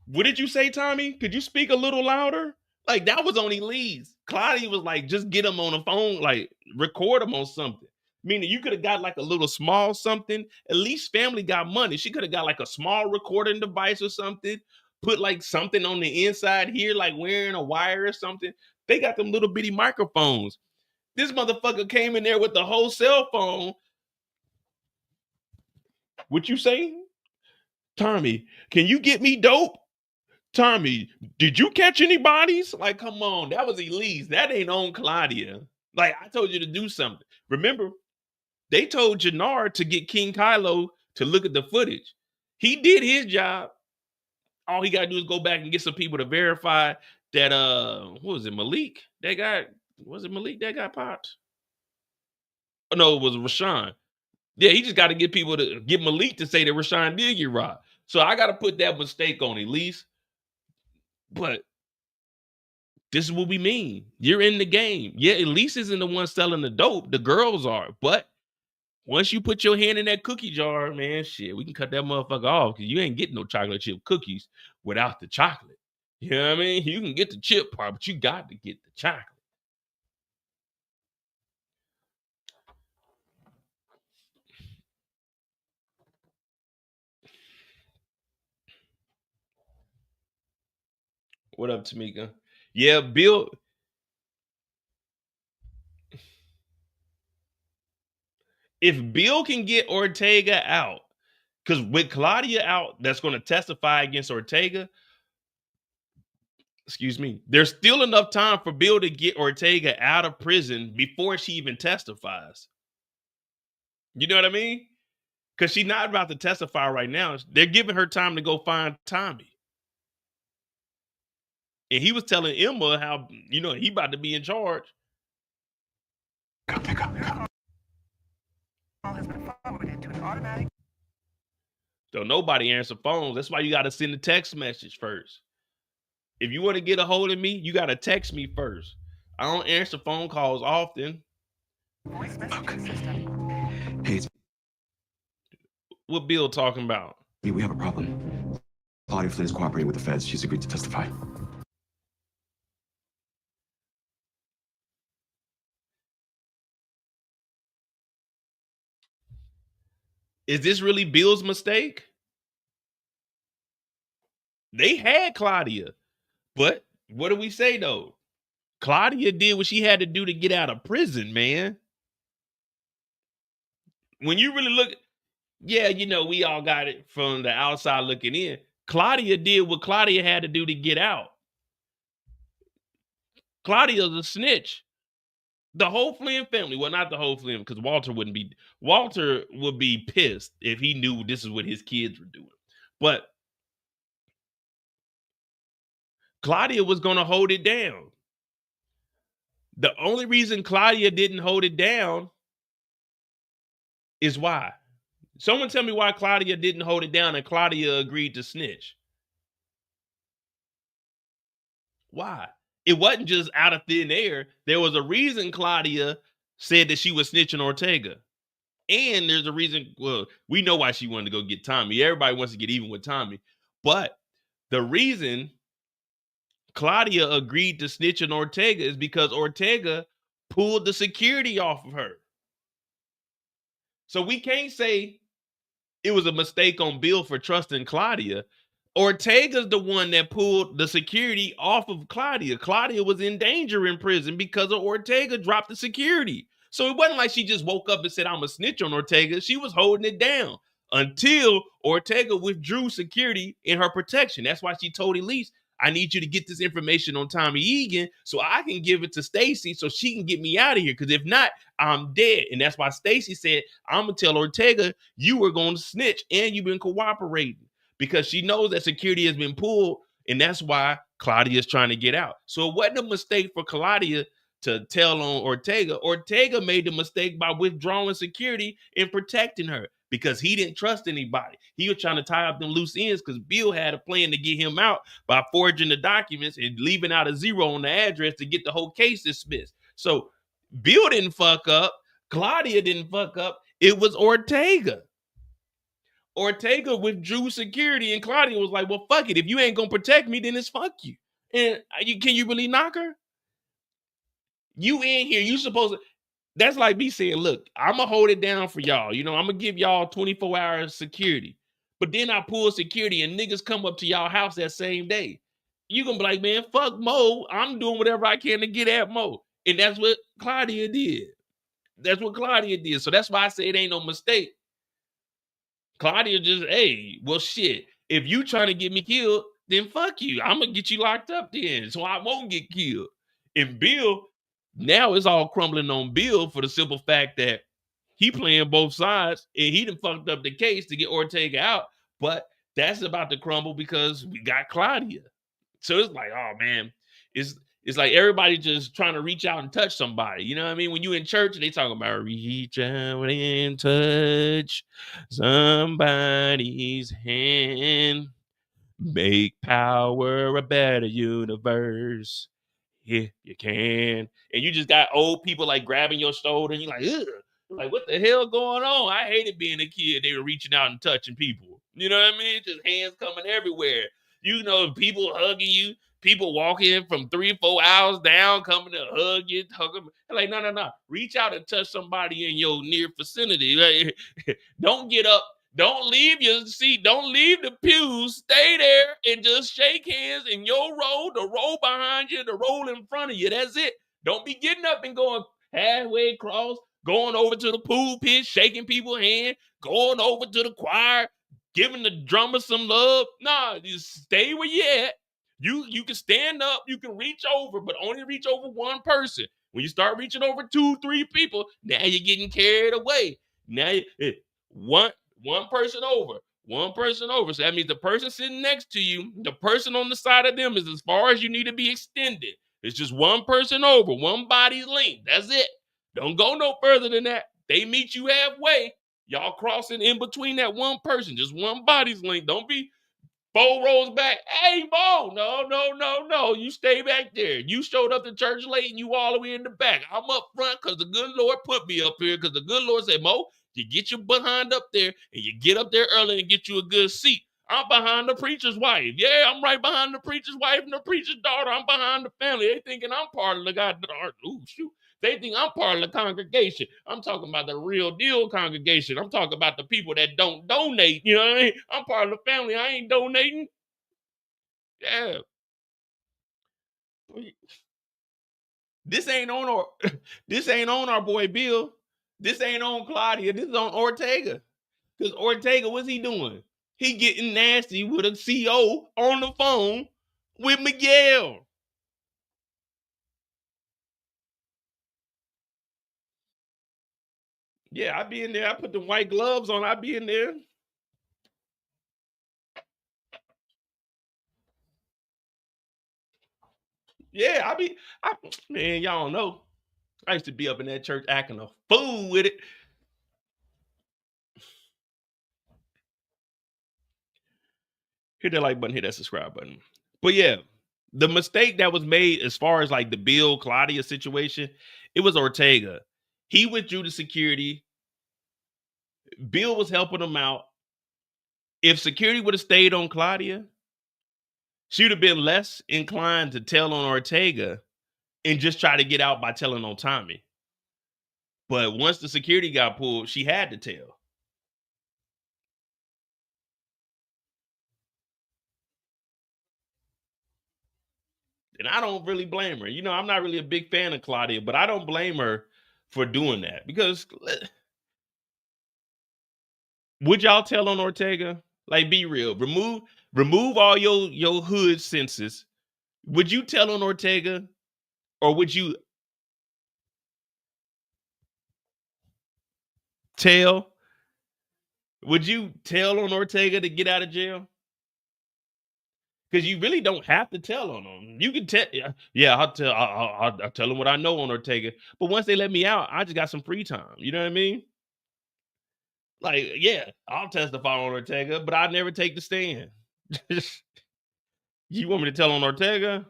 what did you say, Tommy? Could you speak a little louder? Like, that was on Elise. Claudia was like, just get him on the phone, like, record him on something. Meaning you could have got like a little small something. Elise family got money. She could have got like a small recording device or something. Put like something on the inside here, like wearing a wire or something. They got them little bitty microphones. This motherfucker came in there with the whole cell phone. What you saying? Tommy, can you get me dope? Tommy, did you catch any bodies? Like, come on. That was Elise. That ain't on Claudia. Like, I told you to do something. Remember, they told Jenard to get King Kylo to look at the footage. He did his job. All he got to do is go back and get some people to verify that, what was it, Malik? Was it Malik that got popped? No, it was Rashawn. Yeah, he just got to get people to get Malik to say that Rashawn did get robbed. So I got to put that mistake on Elise. But this is what we mean. You're in the game. Yeah, Elise isn't the one selling the dope. The girls are. But once you put your hand in that cookie jar, man, shit, we can cut that motherfucker off because you ain't getting no chocolate chip cookies without the chocolate. You know what I mean? You can get the chip part, but you got to get the chocolate. What up, Tamika? Yeah, Bill. If Bill can get Ortega out, because with Claudia out, that's going to testify against Ortega. Excuse me. There's still enough time for Bill to get Ortega out of prison before she even testifies. You know what I mean? Because she's not about to testify right now. They're giving her time to go find Tommy. And he was telling Emma how, he about to be in charge. Pick up. Has been forwarded to an automatic. So nobody answer phones. That's why you got to send a text message first. If you want to get a hold of me, you got to text me first. I don't answer phone calls often. Voice messaging system. Hey, What Bill talking about? we have a problem. Claudia Flynn is cooperating with the feds. She's agreed to testify. Is this really Bill's mistake? They had Claudia. But what do we say, though? Claudia did what she had to do to get out of prison, man. When you really look, we all got it from the outside looking in. Claudia did what Claudia had to do to get out. Claudia's a snitch. The whole Flynn family, well, not the whole Flynn, because Walter would be pissed if he knew this is what his kids were doing. But Claudia was going to hold it down. The only reason Claudia didn't hold it down is why. Someone tell me why Claudia didn't hold it down and Claudia agreed to snitch. Why? It wasn't just out of thin air. There was a reason Claudia said that she was snitching Ortega. And there's a reason, well, we know why she wanted to go get Tommy. Everybody wants to get even with Tommy. But the reason Claudia agreed to snitch on Ortega is because Ortega pulled the security off of her. So we can't say it was a mistake on Bill for trusting Claudia. Ortega's the one that pulled the security off of Claudia. Claudia was in danger in prison because of Ortega dropped the security. So it wasn't like she just woke up and said, I'm a snitch on Ortega. She was holding it down until Ortega withdrew security in her protection. That's why she told Elise, I need you to get this information on Tommy Egan so I can give it to Stacy so she can get me out of here. Because if not, I'm dead. And that's why Stacy said, I'm going to tell Ortega you were going to snitch and you've been cooperating. Because she knows that security has been pulled, and that's why Claudia is trying to get out. So it wasn't a mistake for Claudia to tell on Ortega. Ortega made the mistake by withdrawing security and protecting her because he didn't trust anybody. He was trying to tie up them loose ends because Bill had a plan to get him out by forging the documents and leaving out a 0 on the address to get the whole case dismissed. So Bill didn't fuck up. Claudia didn't fuck up. It was Ortega. Ortega withdrew security and Claudia was like, well, fuck it. If you ain't going to protect me, then it's fuck you. And can you really knock her? You in here, you supposed to, that's like me saying, look, I'm going to hold it down for y'all. I'm going to give y'all 24 hours security. But then I pull security and niggas come up to y'all house that same day. You going to be like, man, fuck Mo. I'm doing whatever I can to get at Mo. And that's what Claudia did. So that's why I say it ain't no mistake. Claudia just, well, shit. If you trying to get me killed, then fuck you. I'm going to get you locked up then so I won't get killed. And Bill, now it's all crumbling on Bill for the simple fact that he playing both sides and he done fucked up the case to get Ortega out. But that's about to crumble because we got Claudia. So it's like, oh, man, it's It's like everybody just trying to reach out and touch somebody. You know what I mean? When you in church and they talking about reach out and touch somebody's hand, make power a better universe if you can. And you just got old people like grabbing your shoulder and you're like, ugh. Like, what the hell going on? I hated being a kid. They were reaching out and touching people. You know what I mean? Just hands coming everywhere. You know, people hugging you. People walking from 3 or 4 hours down, coming to hug you, hug them. Like, no. Reach out and touch somebody in your near vicinity. Like, don't get up. Don't leave your seat. Don't leave the pews. Stay there and just shake hands in your row, the row behind you, the row in front of you. That's it. Don't be getting up and going halfway across, going over to the pool pit, shaking people's hand, going over to the choir, giving the drummer some love. Nah, just stay where you at. You can stand up, you can reach over, but only reach over one person. When you start reaching over 2, 3 people, now you're getting carried away. Now one person over. So that means the person sitting next to you, the person on the side of them is as far as you need to be extended. It's just one person over, one body's length. That's it. Don't go no further than that. They meet you halfway. Y'all crossing in between that one person, just one body's length. Don't be 4 rows back. Hey, Bo, no. You stay back there. You showed up to church late and you all the way in the back. I'm up front because the good Lord put me up here because the good Lord said, Mo, you get your behind up there and you get up there early and get you a good seat. I'm behind the preacher's wife. Yeah, I'm right behind the preacher's wife and the preacher's daughter. I'm behind the family. They thinking I'm part of the God. Ooh, shoot. They think I'm part of the congregation. I'm talking about the real deal congregation. I'm talking about the people that don't donate. You know what I mean? I'm part of the family. I ain't donating. Yeah. This ain't on our boy Bill. This ain't on Claudia. This is on Ortega. Because Ortega, what's he doing? He getting nasty with a CO on the phone with Miguel. Yeah, I be in there. I put the white gloves on. I be in there. Yeah, man, y'all don't know. I used to be up in that church acting a fool with it. Hit that like button, hit that subscribe button. But yeah, the mistake that was made as far as like the Bill Claudia situation, it was Ortega. He withdrew the security. Bill was helping him out. If security would have stayed on Claudia, she would have been less inclined to tell on Ortega and just try to get out by telling on Tommy. But once the security got pulled, she had to tell. And I don't really blame her. You know, I'm not really a big fan of Claudia, but I don't blame her for doing that. Because would y'all tell on Ortega? Like, be real. Remove all your hood senses. Would you tell on Ortega? Or would you tell? Would you tell on Ortega to get out of jail? Because you really don't have to tell on them. You can tell, yeah, I'll tell them what I know on Ortega. But once they let me out, I just got some free time. You know what I mean? Like, yeah, I'll testify on Ortega, but I never take the stand. You want me to tell on Ortega?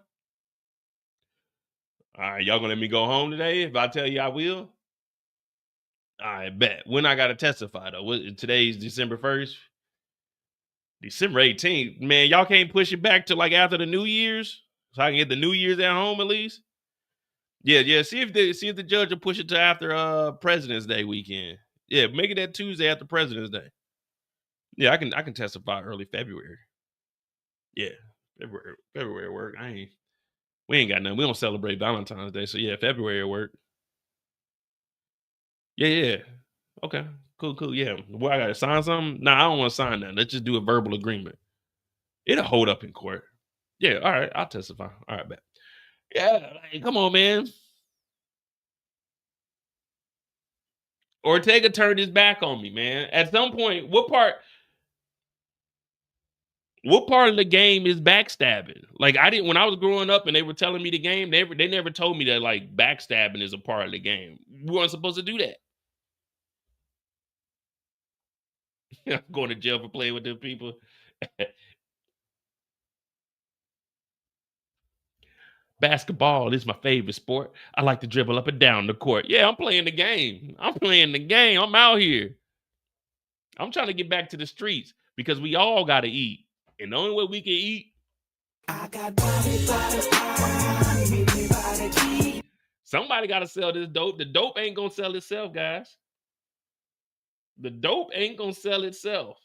All right, y'all gonna let me go home today? If I tell you I will? All right, bet. When I gotta testify though? Today's December 1st? December 18th. Man, y'all can't push it back to like after the New Year's? So I can get the New Year's at home at least? Yeah. See if the judge will push it to after President's Day weekend. Yeah, make it that Tuesday after President's Day. Yeah, I can testify early February. Yeah, February work. We ain't got nothing. We don't celebrate Valentine's Day, so yeah, February work. Yeah. Okay, cool. Yeah, well, I gotta sign something. Nah, I don't want to sign that. Let's just do a verbal agreement. It'll hold up in court. Yeah, all right. I'll testify. All right, bet. Yeah, like, come on, man. Ortega turned his back on me, man. At some point, what part? What part of the game is backstabbing? Like I didn't when I was growing up and they were telling me the game, they never told me that like backstabbing is a part of the game. We weren't supposed to do that. I'm going to jail for playing with them people. Basketball is my favorite sport. I like to dribble up and down the court. Yeah, I'm playing the game. I'm playing the game. I'm out here. I'm trying to get back to the streets because we all got to eat. And the only way we can eat. Somebody got to sell this dope. The dope ain't going to sell itself, guys. The dope ain't going to sell itself.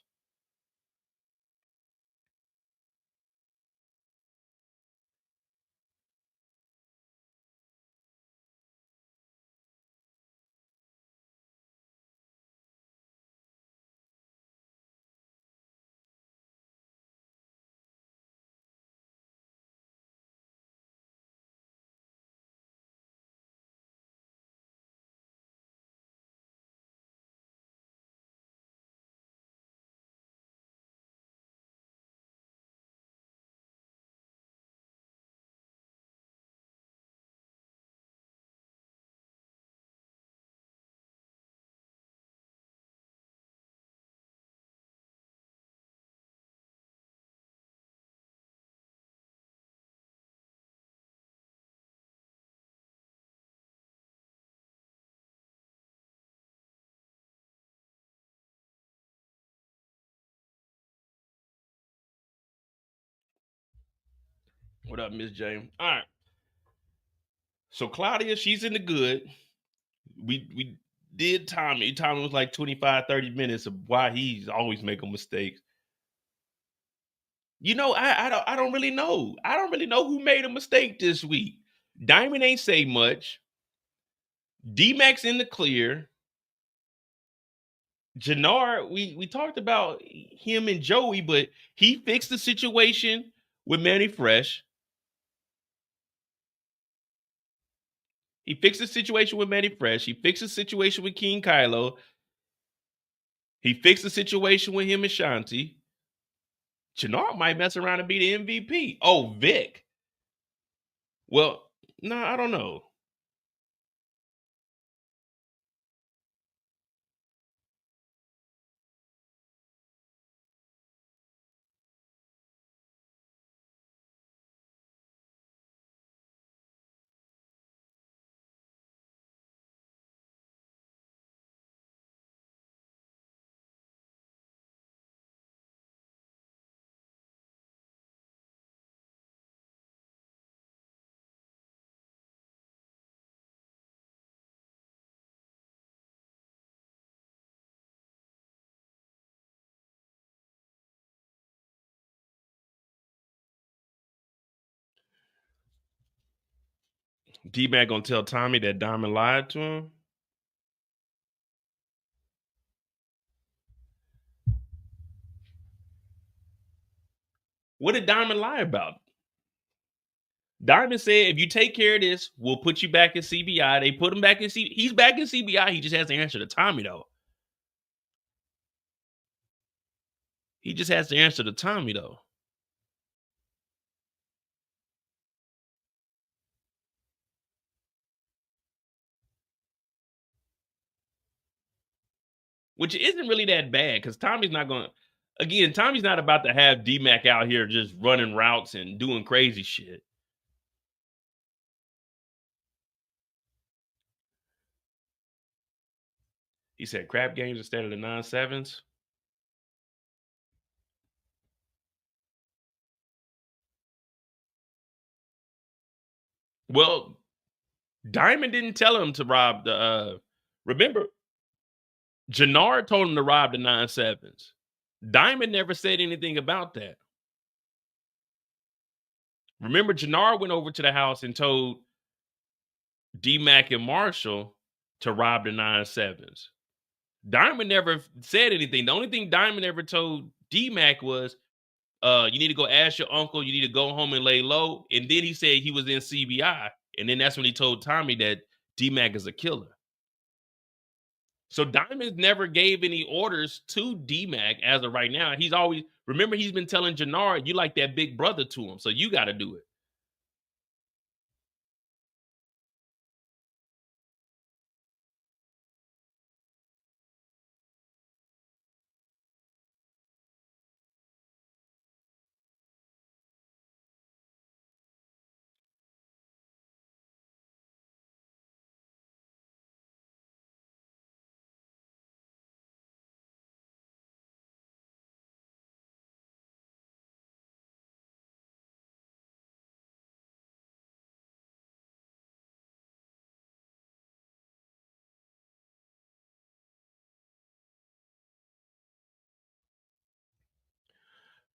What up, Miss James? All right. So Claudia, she's in the good. We did Tommy. Tommy was like 25, 30 minutes of why he's always making mistakes. You know, I don't really know. I don't really know who made a mistake this week. Diamond ain't say much. D-Max in the clear. Jenard, we talked about him and Joey, but he fixed the situation with Manny Fresh. He fixed the situation with Manny Fresh. He fixed the situation with King Kylo. He fixed the situation with him and Shanti. Jenard might mess around and be the MVP. Oh, Vic. Well, no, I don't know. D-Mac gonna tell Tommy that Diamond lied to him? What did Diamond lie about? Diamond said, if you take care of this, we'll put you back in CBI. They put him back in CBI. He's back in CBI. He just has to answer to Tommy, though. He just has to answer to Tommy, though. Which isn't really that bad because Tommy's not going to. Again, Tommy's not about to have D-Mac out here just running routes and doing crazy shit. He said crap games instead of the 9-7s. Well, Diamond didn't tell him to rob the. Remember, Jenard told him to rob the 9-7s. Diamond never said anything about that. Remember, Jenard went over to the house and told D-Mac and Marshall to rob the 9-7s. Diamond never said anything. The only thing Diamond ever told D-Mac was, you need to go ask your uncle, you need to go home and lay low. And then he said he was in CBI. And then that's when he told Tommy that D-Mac is a killer. So Diamond never gave any orders to D-Mac as of right now. He's always, Remember, he's been telling Jenard, you like that big brother to him, so you got to do it.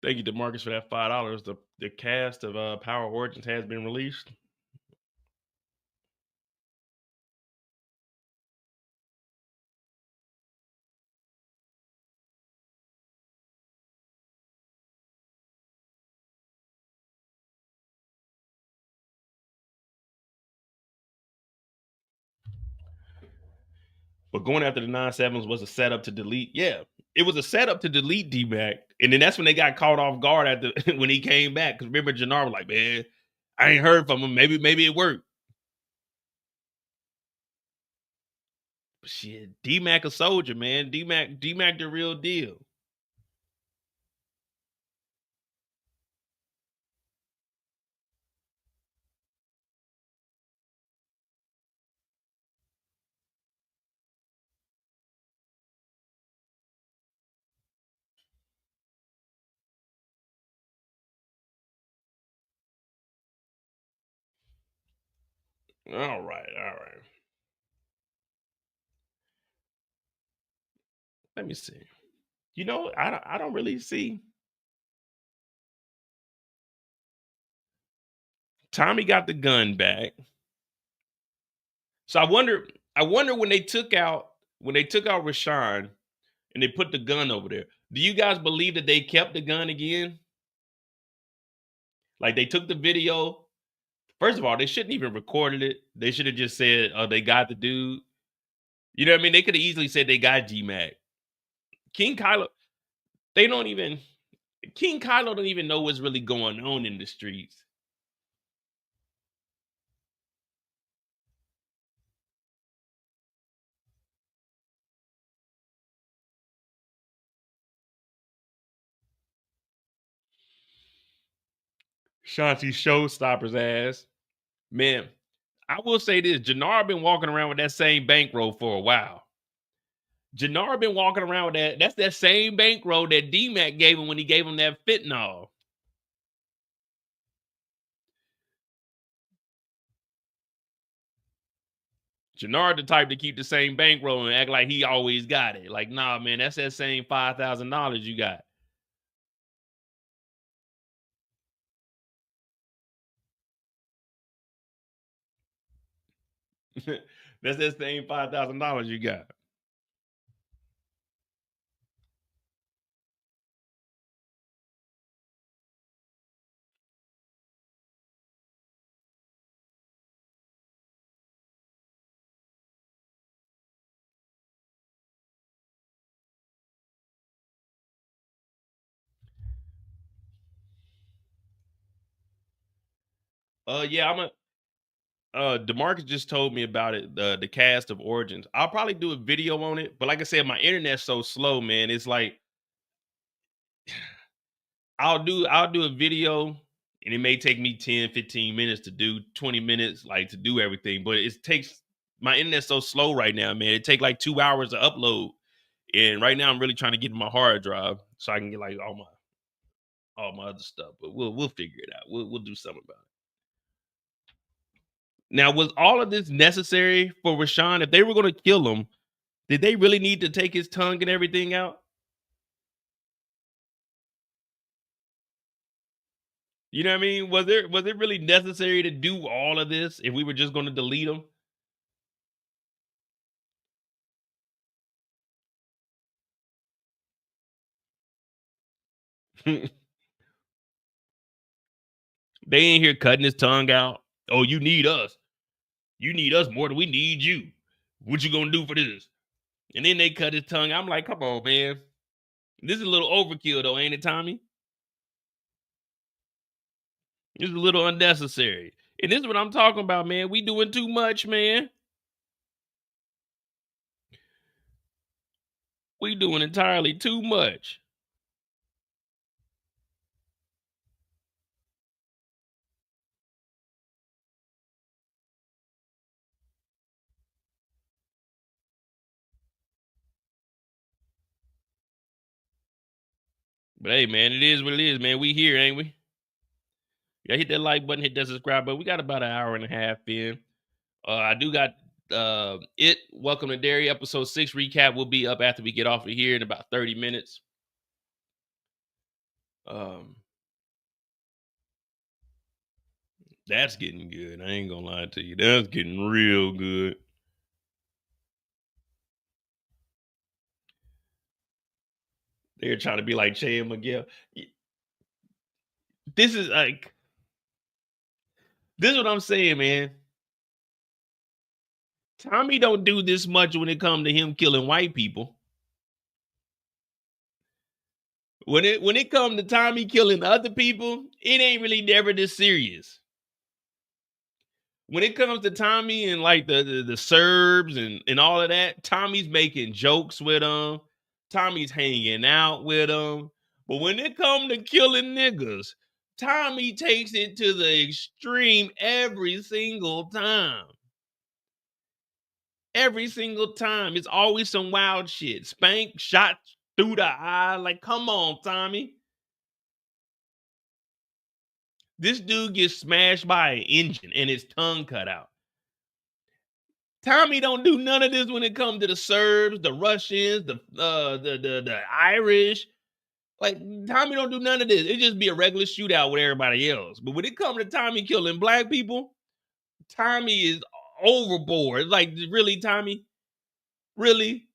Thank you, DeMarcus, for that $5. The cast of Power Origins has been released. But going after the 9-7s was a setup to delete. Yeah, it was a setup to delete D-Mac. And then that's when they got caught off guard when he came back. Because remember, Jenard was like, man, I ain't heard from him. Maybe it worked. But shit, D-Mac a soldier, man. D-Mac the real deal. All right. Let me see. You know, I don't really see. Tommy got the gun back. So I wonder when they took out Rashawn and they put the gun over there. Do you guys believe that they kept the gun again? Like they took the video. First of all, they shouldn't even recorded it. They should have just said, "Oh, they got the dude." You know what I mean? They could have easily said they got G-Mac. King Kylo don't even know what's really going on in the streets. Shanti Showstopper's ass. Man, I will say this. Jenard been walking around with that same bankroll for a while. Jenard been walking around with that. That's that same bankroll that D-Mac gave him when he gave him that fentanyl. Jenard the type to keep the same bankroll and act like he always got it. Like, nah, man, that's that same $5,000 you got. That's that same $5,000 you got. Yeah, DeMarcus just told me about it, the cast of Origins. I'll probably do a video on it, but like I said, my internet's so slow, man. It's like I'll do a video and it may take me 10, 15 minutes to do, 20 minutes, like to do everything. But it takes my internet's so slow right now, man. It take like 2 hours to upload. And right now I'm really trying to get my hard drive so I can get like all my other stuff. But we'll figure it out. We'll do something about it. Now, was all of this necessary for Rashawn? If they were going to kill him, did they really need to take his tongue and everything out? You know what I mean? Was it really necessary to do all of this if we were just going to delete him? They ain't here cutting his tongue out. Oh, you need us. You need us more than we need you. What you gonna do for this? And then they cut his tongue. I'm like, come on, man. This is a little overkill, though, ain't it, Tommy? This is a little unnecessary. And this is what I'm talking about, man. We doing too much, man. We doing entirely too much. But hey, man, it is what it is, man. We here, ain't we? Yeah, hit that like button, hit that subscribe button. We got about an hour and a half in. I do got Welcome to Dairy episode 6 recap will be up after we get off of here in about 30 minutes. That's getting good. I ain't gonna lie to you. That's getting real good. They're trying to be like Che and Miguel. This is what I'm saying, man. Tommy don't do this much when it comes to him killing white people. When it comes to Tommy killing other people, it ain't really never this serious. When it comes to Tommy and like the Serbs and all of that, Tommy's making jokes with them. Tommy's hanging out with them. But when it comes to killing niggas, Tommy takes it to the extreme every single time. Every single time. It's always some wild shit. Spank, shot through the eye. Like, come on, Tommy. This dude gets smashed by an engine and his tongue cut out. Tommy don't do none of this when it comes to the Serbs, the Russians, the Irish. Like, Tommy don't do none of this. It just be a regular shootout with everybody else. But when it comes to Tommy killing black people, Tommy is overboard. It's like, really, Tommy? Really?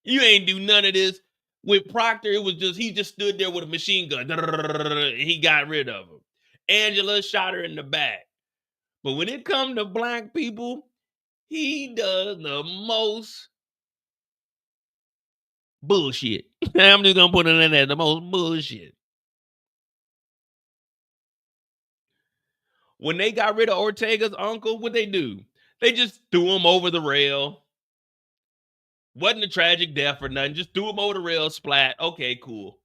You ain't do none of this. With Proctor, it was just, he just stood there with a machine gun. He got rid of him. Angela shot her in the back. But when it comes to black people, he does the most bullshit. I'm just going to put it in there, the most bullshit. When they got rid of Ortega's uncle, what they do? They just threw him over the rail. Wasn't a tragic death or nothing. Just threw him over the rail, splat. Okay, cool.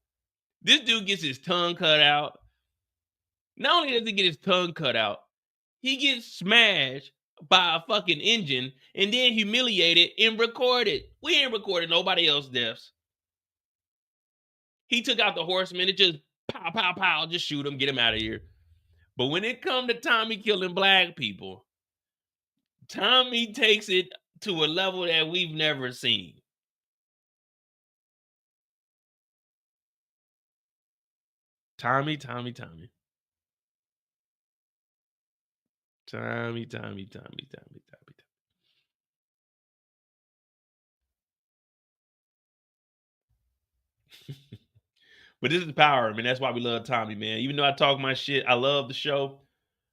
This dude gets his tongue cut out. Not only does he get his tongue cut out, he gets smashed by a fucking engine and then humiliated and recorded. We ain't recorded nobody else's deaths. He took out the horseman. It just pow, pow, pow. Just shoot him. Get him out of here. But when it comes to Tommy killing black people, Tommy takes it to a level that we've never seen. Tommy. But this is power, man. That's why we love Tommy, man. Even though I talk my shit, I love the show.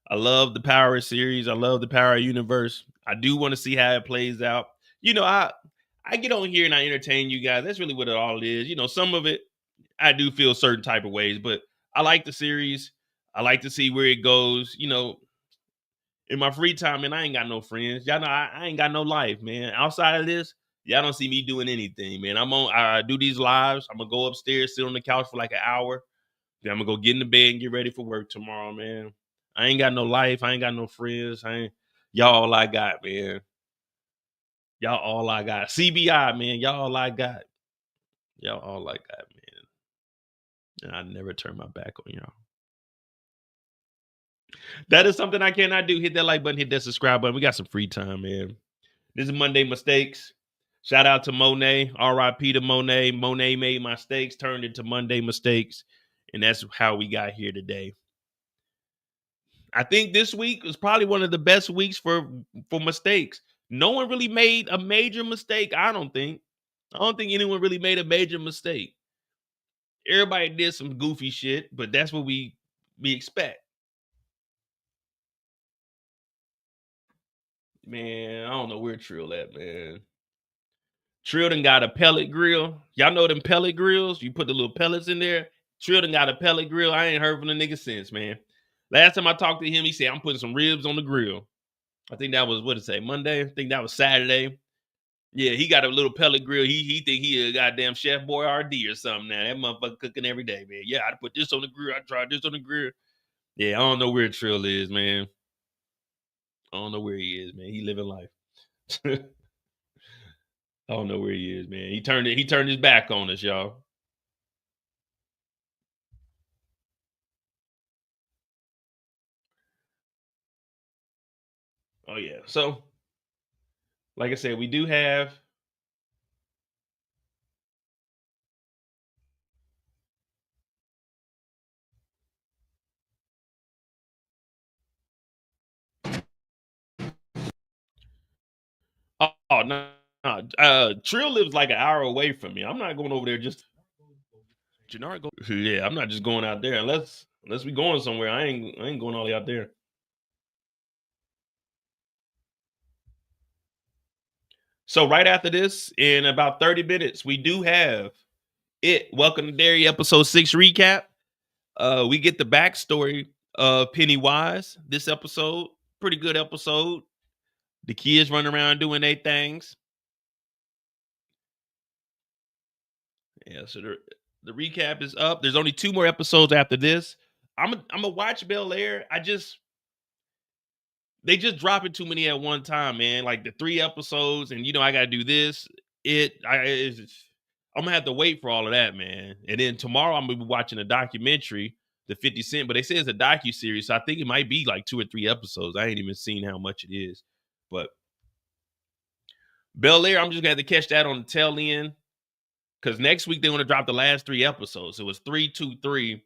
I love the Power series. I love the Power universe. I do want to see how it plays out. You know, I get on here and I entertain you guys. That's really what it all is. You know, some of it, I do feel certain type of ways, but I like the series. I like to see where it goes. You know, in my free time, man, I ain't got no friends. Y'all know I ain't got no life, man. Outside of this, y'all don't see me doing anything, man. I do these lives. I'm gonna go upstairs, sit on the couch for like an hour. Then I'm gonna go get in the bed and get ready for work tomorrow, man. I ain't got no life. I ain't got no friends. Y'all all I got, man. Y'all all I got. CBI, man. Y'all all I got. Y'all all I got, man. And I never turn my back on y'all. That is something I cannot do. Hit that like button, hit that subscribe button. We got some free time, man. This is Monday Mistakes. Shout out to Monet. RIP to Monet. Monet made my mistakes, turned into Monday Mistakes. And that's how we got here today. I think this week was probably one of the best weeks for mistakes. No one really made a major mistake, I don't think. I don't think anyone really made a major mistake. Everybody did some goofy shit, but that's what we expect. Man, I don't know where Trill at, man. Trill done got a pellet grill. Y'all know them pellet grills? You put the little pellets in there. Trill done got a pellet grill. I ain't heard from the nigga since, man. Last time I talked to him, he said, I'm putting some ribs on the grill. I think that was, what did it say, Monday? I think that was Saturday. Yeah, he got a little pellet grill. He think he a goddamn Chef Boyardee or something now. That motherfucker cooking every day, man. Yeah, I put this on the grill. I tried this on the grill. Yeah, I don't know where Trill is, man. I don't know where he is, man. He living life. I don't know where he is, man. He turned his back on us, y'all. Oh yeah. So, like I said, we do have no. Trill lives like an hour away from me. I'm not going over there just Jenard go. Yeah, I'm not just going out there unless we going somewhere. I ain't going all the way out there. So right after this, in about 30 minutes, we do have it. Welcome to Dairy episode 6 recap. We get the backstory of Pennywise. This episode, pretty good episode. The kids running around doing their things. Yeah, so the recap is up. There's only 2 more episodes after this. I'm gonna watch Bel Air. They just dropping too many at one time, man. Like the 3 episodes, and I gotta do this. I'm gonna have to wait for all of that, man. And then tomorrow I'm gonna be watching a documentary, the 50 Cent, but they say it's a docu-series, so I think it might be like 2 or 3 episodes. I ain't even seen how much it is. But Bel Air, I'm just gonna have to catch that on the tail end. Because next week they're gonna drop the last 3 episodes. It was 3, 2, 3.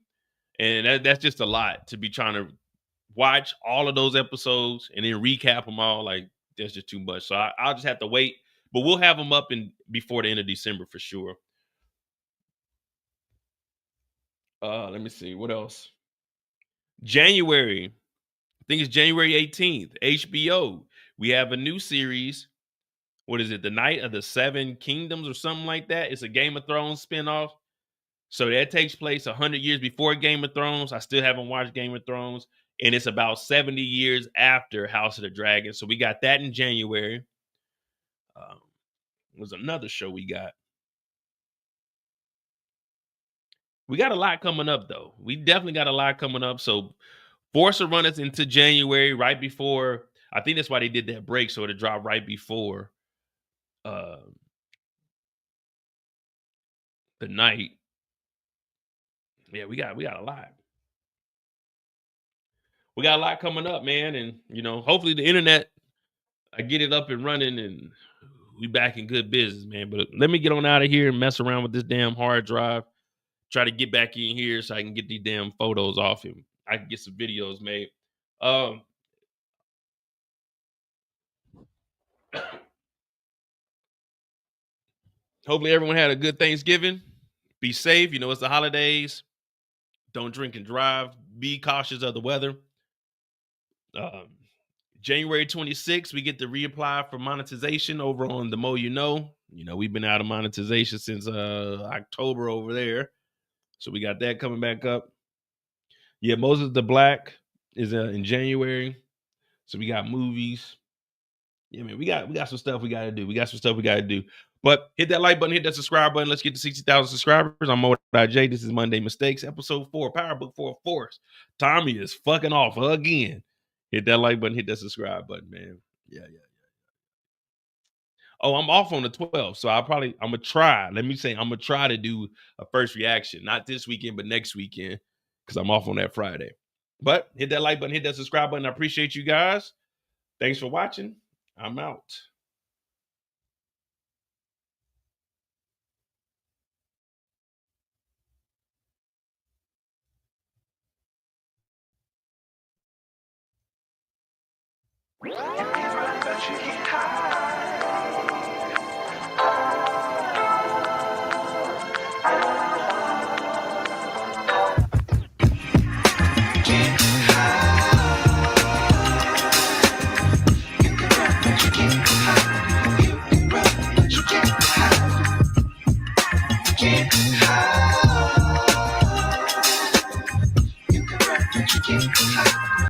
And that's just a lot to be trying to watch all of those episodes and then recap them all. Like, that's just too much. So I'll just have to wait. But we'll have them up before the end of December for sure. Let me see. What else? January. I think it's January 18th. HBO. We have a new series. What is it? The Night of the Seven Kingdoms or something like that. It's a Game of Thrones spinoff. So that takes place 100 years before Game of Thrones. I still haven't watched Game of Thrones. And it's about 70 years after House of the Dragon. So we got that in January. Was another show we got. We got a lot coming up, though. We definitely got a lot coming up. So Force will run us into January right before. I think that's why they did that break. So it'll drop right before the night. Yeah, we got a lot. We got a lot coming up, man. And, hopefully the internet, I get it up and running and we back in good business, man. But let me get on out of here and mess around with this damn hard drive. Try to get back in here so I can get these damn photos off him. I can get some videos made. Hopefully everyone had a good Thanksgiving. Be safe. It's the holidays. Don't drink and drive. Be cautious of the weather. January 26th, we get to reapply for monetization over on the Mo You Know. We've been out of monetization since October over there. So we got that coming back up. Yeah, Moses the Black is in January. So we got movies. Yeah, man, we got some stuff we got to do. But hit that like button, hit that subscribe button. Let's get to 60,000 subscribers. I'm Mo.J. This is Monday Mistakes, episode 4, Power Book 4 Force. Tommy is fucking off again. Hit that like button, hit that subscribe button, man. Yeah. Oh, I'm off on the 12th, so I'm gonna try. I'm gonna try to do a first reaction, not this weekend, but next weekend, because I'm off on that Friday. But hit that like button, hit that subscribe button. I appreciate you guys. Thanks for watching. I'm out. If he's running, bet you he high.